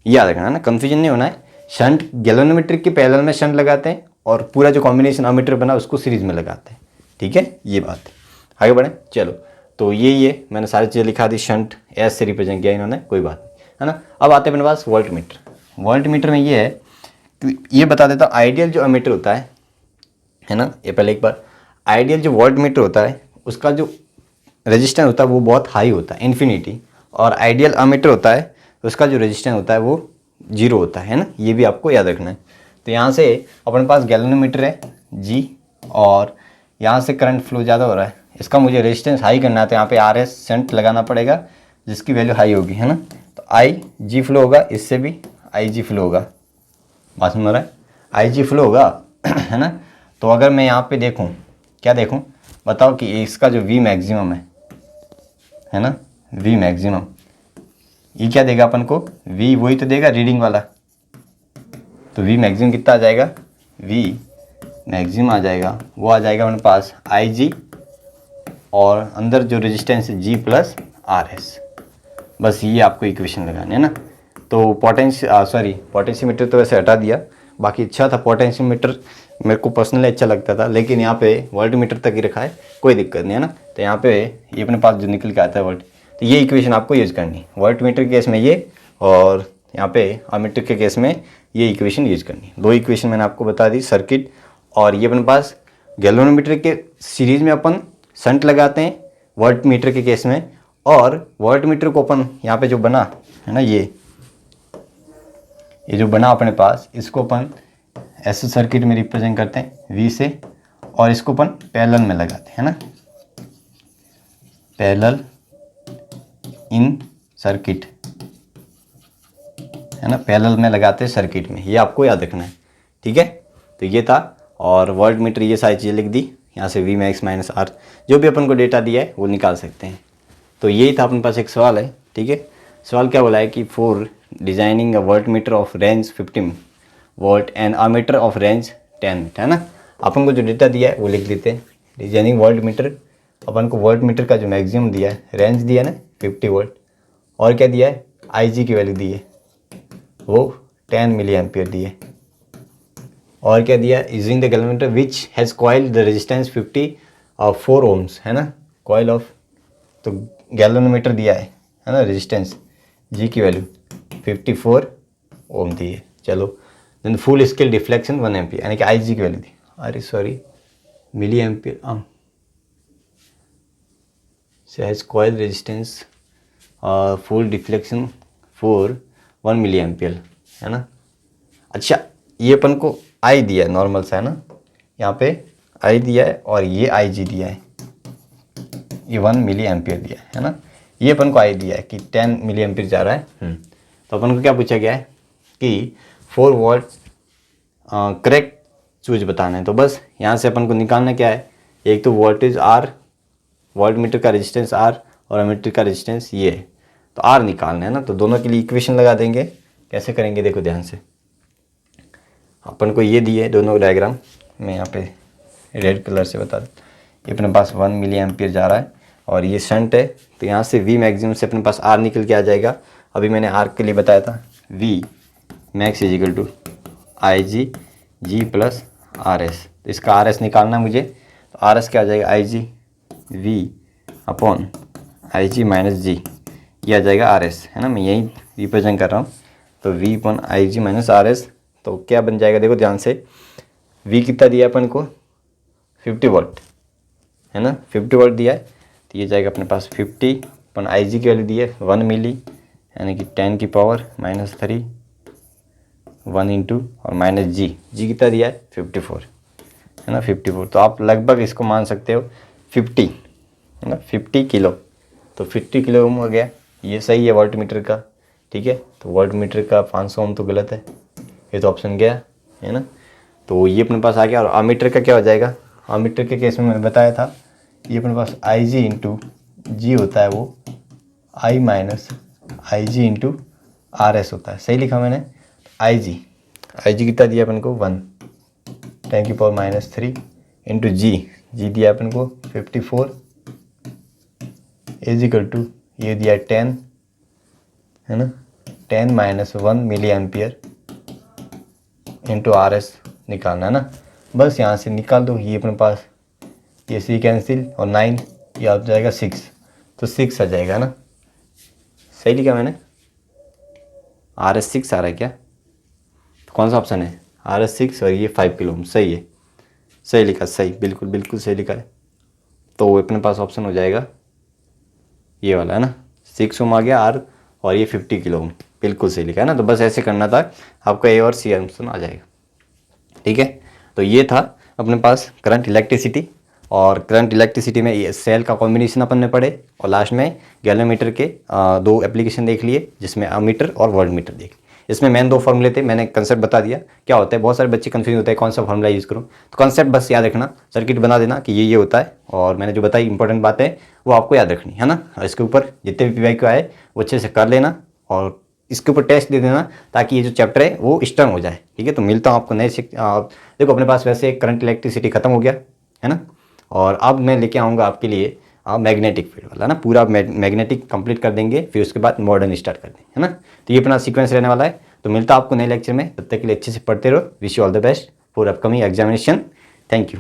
याद रखना है ना, कंफ्यूजन नहीं होना है। शंट गैल्वेनोमीटर के पैरेलल में शंट लगाते हैं, और पूरा जो कॉम्बिनेशन अमीटर बना उसको सीरीज में लगाते हैं, ठीक है, ये बात है। आगे बढ़ें, चलो। तो ये मैंने सारी चीज़ें लिखा दी, शंट एस से रिप्रेजेंट किया इन्होंने, कोई बात नहीं, है ना। अब आते हैं अपने पास वोल्टमीटर। वोल्टमीटर में ये है कि ये बता देता हूँ, आइडियल जो अमीटर होता है ना, ये पहले एक बार, आइडियल जो वोल्टमीटर होता है उसका जो रेजिस्टेंस होता है वो बहुत हाई होता है, इन्फिनिटी। और आइडियल अमीटर होता है उसका जो रेजिस्टेंस होता है वो 0 होता है ना, ये भी आपको याद रखना है। तो यहाँ से अपने पास गैल्वेनोमीटर है जी, और यहाँ से करंट फ्लो ज़्यादा हो रहा है, इसका मुझे रेजिस्टेंस हाई करना है, तो यहाँ पे आर एस सेंट लगाना पड़ेगा जिसकी वैल्यू हाई होगी, है ना। तो आई जी फ्लो होगा, इससे भी आई जी फ्लो होगा, बात समझ रहा है, आई जी फ्लो होगा है ना। तो अगर मैं यहाँ पे देखूँ, क्या देखूँ बताओ कि इसका जो वी मैक्सिमम है ना, वी मैक्सिमम ये क्या देगा अपन को, वी वही तो देगा रीडिंग वाला। तो वी मैक्सिमम कितना आ जाएगा, वी मैक्सिमम आ जाएगा, वो आ जाएगा अपने पास आई जी और अंदर जो रेजिस्टेंस है जी प्लस आर एस। बस ये आपको इक्वेशन लगाने है ना। तो पोटेंशियोमीटर तो वैसे हटा दिया, बाकी अच्छा था पोटेंशियोमीटर, मेरे को पर्सनली अच्छा लगता था, लेकिन यहाँ पे वोल्टमीटर तक ही रखा है, कोई दिक्कत नहीं है ना। तो यहाँ पे ये अपने पास जो निकल के आता है वोल्ट, तो ये इक्वेशन आपको यूज़ करनी है वोल्टमीटर के केस में ये, और यहाँ पे अमीटर के केस में ये इक्वेशन यूज़ करनी है। 2 इक्वेशन मैंने आपको बता दी सर्किट, और ये अपने पास गैल्वेनोमीटर के सीरीज़ में अपन शंट लगाते हैं वोल्टमीटर के केस में, और वोल्टमीटर को अपन यहाँ पे जो बना है ना, ये जो बना अपने पास, इसको अपन ऐसे सर्किट में रिप्रेजेंट करते हैं वी से, और इसको अपन पैरेलल में लगाते हैं ना, पैरेलल इन सर्किट है ना, पैरेलल में लगाते हैं सर्किट में, ये आपको याद रखना है, ठीक है। तो ये था, और वोल्टमीटर ये सारी चीज़ें लिख दी, यहाँ से वी मैक्स माइनस आर जो भी अपन को डेटा दिया है वो निकाल सकते हैं। तो यही था अपने पास एक सवाल है, ठीक है। सवाल क्या बोला है कि for designing a voltmeter of range 15 volt and ammeter of range 10 है ना। अपन को जो डेटा दिया है वो लिख लेते हैं। डिजाइनिंग वोल्टमीटर, अपन को वोल्टमीटर का जो मैक्सिमम दिया है, रेंज दिया है ना 50 वोल्ट, और क्या दिया है आई जी की वैल्यू दी है वो 10 मिली एम्पियर दी है, और क्या दिया है using the galvanometer which has coil the resistance 4 ohms है ना, कॉइल ऑफ, तो गैल्वेनोमीटर दिया है ना, रेजिस्टेंस जी की वैल्यू 54 ओम दी है। चलो then full scale deflection 1 ampere, यानी कि आई जी की वैल्यू दी, अरे सॉरी मिली एम्पियर से has coil resistance full deflection 1 milli ampere है ना। अच्छा ये अपन को आई दिया है नॉर्मल सा है ना, यहाँ पे आई दिया है और ये आई जी दिया है, ये 1 मिली एम्पियर दिया है ना, ये अपन को आई दिया है कि 10 मिली एम्पियर जा रहा है। तो अपन को क्या पूछा गया है कि 4 वोल्ट करेक्ट चूज बताना है। तो बस यहाँ से अपन को निकालना क्या है, एक तो वोल्टेज आर, वोल्टमीटर का रेजिस्टेंस आर और अमीटर का रेजिस्टेंस ये है, तो आर निकालना है ना। तो दोनों के लिए इक्वेशन लगा देंगे, कैसे करेंगे देखो ध्यान से। अपन को ये दिए दोनों डायग्राम, मैं यहाँ पे रेड कलर से बता दूँ, ये अपने पास 1 मिली एम्पियर जा रहा है और ये शंट है, तो यहाँ से वी मैक्सिमम से अपने पास आर निकल के आ जाएगा। अभी मैंने आर के लिए बताया था V max is equal to I G G plus R S, तो इसका आर एस निकालना मुझे, तो आर एस क्या आ जाएगा I G V upon I G minus G, ये आ जाएगा आर एस है ना, मैं यही रिप्रेजेंट कर रहा हूँ। तो V upon I G minus R S, तो क्या बन जाएगा देखो ध्यान से, वी कितना दिया अपन को 50 वोल्ट है ना, 50 वोल्ट दिया है, तो ये जाएगा अपने पास 50 अपन आई जी की वैल्यू दी है 1 मिली, यानी कि 10 की पावर -3 1 इंटू और माइनस जी, जी कितना दिया है 54 है ना, 54। तो आप लगभग इसको मान सकते हो 50 है ना, 50 किलो, तो 50 किलो ओम हो गया, ये सही है वोल्टमीटर का, ठीक है। तो वोल्टमीटर का 500 ओम तो गलत है, ये तो ऑप्शन गया है ना। तो ये अपने पास आ गया। और अमीटर का क्या हो जाएगा, अमीटर के केस में मैंने बताया था, ये अपने पास आई जी इंटू जी होता है, वो आई माइनस आई जी इंटू आर एस होता है, सही लिखा मैंने। आई जी कितना दिया अपन को 1 10 की पावर -3 इंटू जी दिया अपन को 54 इज इक्वल टू ये दिया 10 है ना, 10 minus 1 milli ampere into R S निकालना है ना। बस यहाँ से निकाल दो, ये अपने पास ये सी कैंसिल और 9 ये आ जाएगा 6, तो 6 आ जाएगा ना, सही लिखा मैंने। आर एस 6 आ रहा है क्या, तो कौन सा ऑप्शन है आर एस 6 और ये 5 किलो ओम, सही है, सही लिखा, सही बिल्कुल बिल्कुल सही लिखा है। तो अपने पास ऑप्शन हो जाएगा ये वाला है ना, 6 ओम आ गया आर और ये 50 किलो ओम, बिल्कुल सही लिखा है ना। तो बस ऐसे करना था, आपका ए और सी ऑप्शन आ जाएगा, ठीक है। तो ये था अपने पास करंट इलेक्ट्रिसिटी और करंट इलेक्ट्रिसिटी में ये सेल का कॉम्बिनेशन अपन ने पढ़े, और लास्ट में गैलोमीटर के दो एप्लीकेशन देख लिए, जिसमें अमीटर और वोल्ट मीटर देख लिए। इसमें मेन दो फॉर्मूले थे, मैंने कंसेप्ट बता दिया क्या होता है। बहुत सारे बच्चे कंफ्यूज होते हैं कौन सा फॉर्मूला यूज़ करूँ, तो कंसेप्ट बस याद रखना, सर्किट बना देना कि ये होता है, और मैंने जो बताई इंपॉर्टेंट बातें वो आपको याद रखनी है ना। इसके ऊपर जितने भी PYQ आए वो अच्छे से कर लेना, और इसके ऊपर टेस्ट दे देना, ताकि ये जो चैप्टर है वो स्ट्रॉन्ग हो जाए। ठीक है, तो मिलता हूँ आपको नए देखो अपने पास वैसे करंट इलेक्ट्रिसिटी खत्म हो गया है ना, और अब मैं लेके आऊँगा आपके लिए मैग्नेटिक फील्ड वाला ना, पूरा मैग्नेटिक कंप्लीट कर देंगे, फिर उसके बाद मॉडर्न स्टार्ट कर देंगे, है ना। तो ये अपना सीक्वेंस रहने वाला है। तो मिलता आपको नए लेक्चर में, तब तक के लिए अच्छे से पढ़ते रहो। Wish you all the best for upcoming examination. Thank you.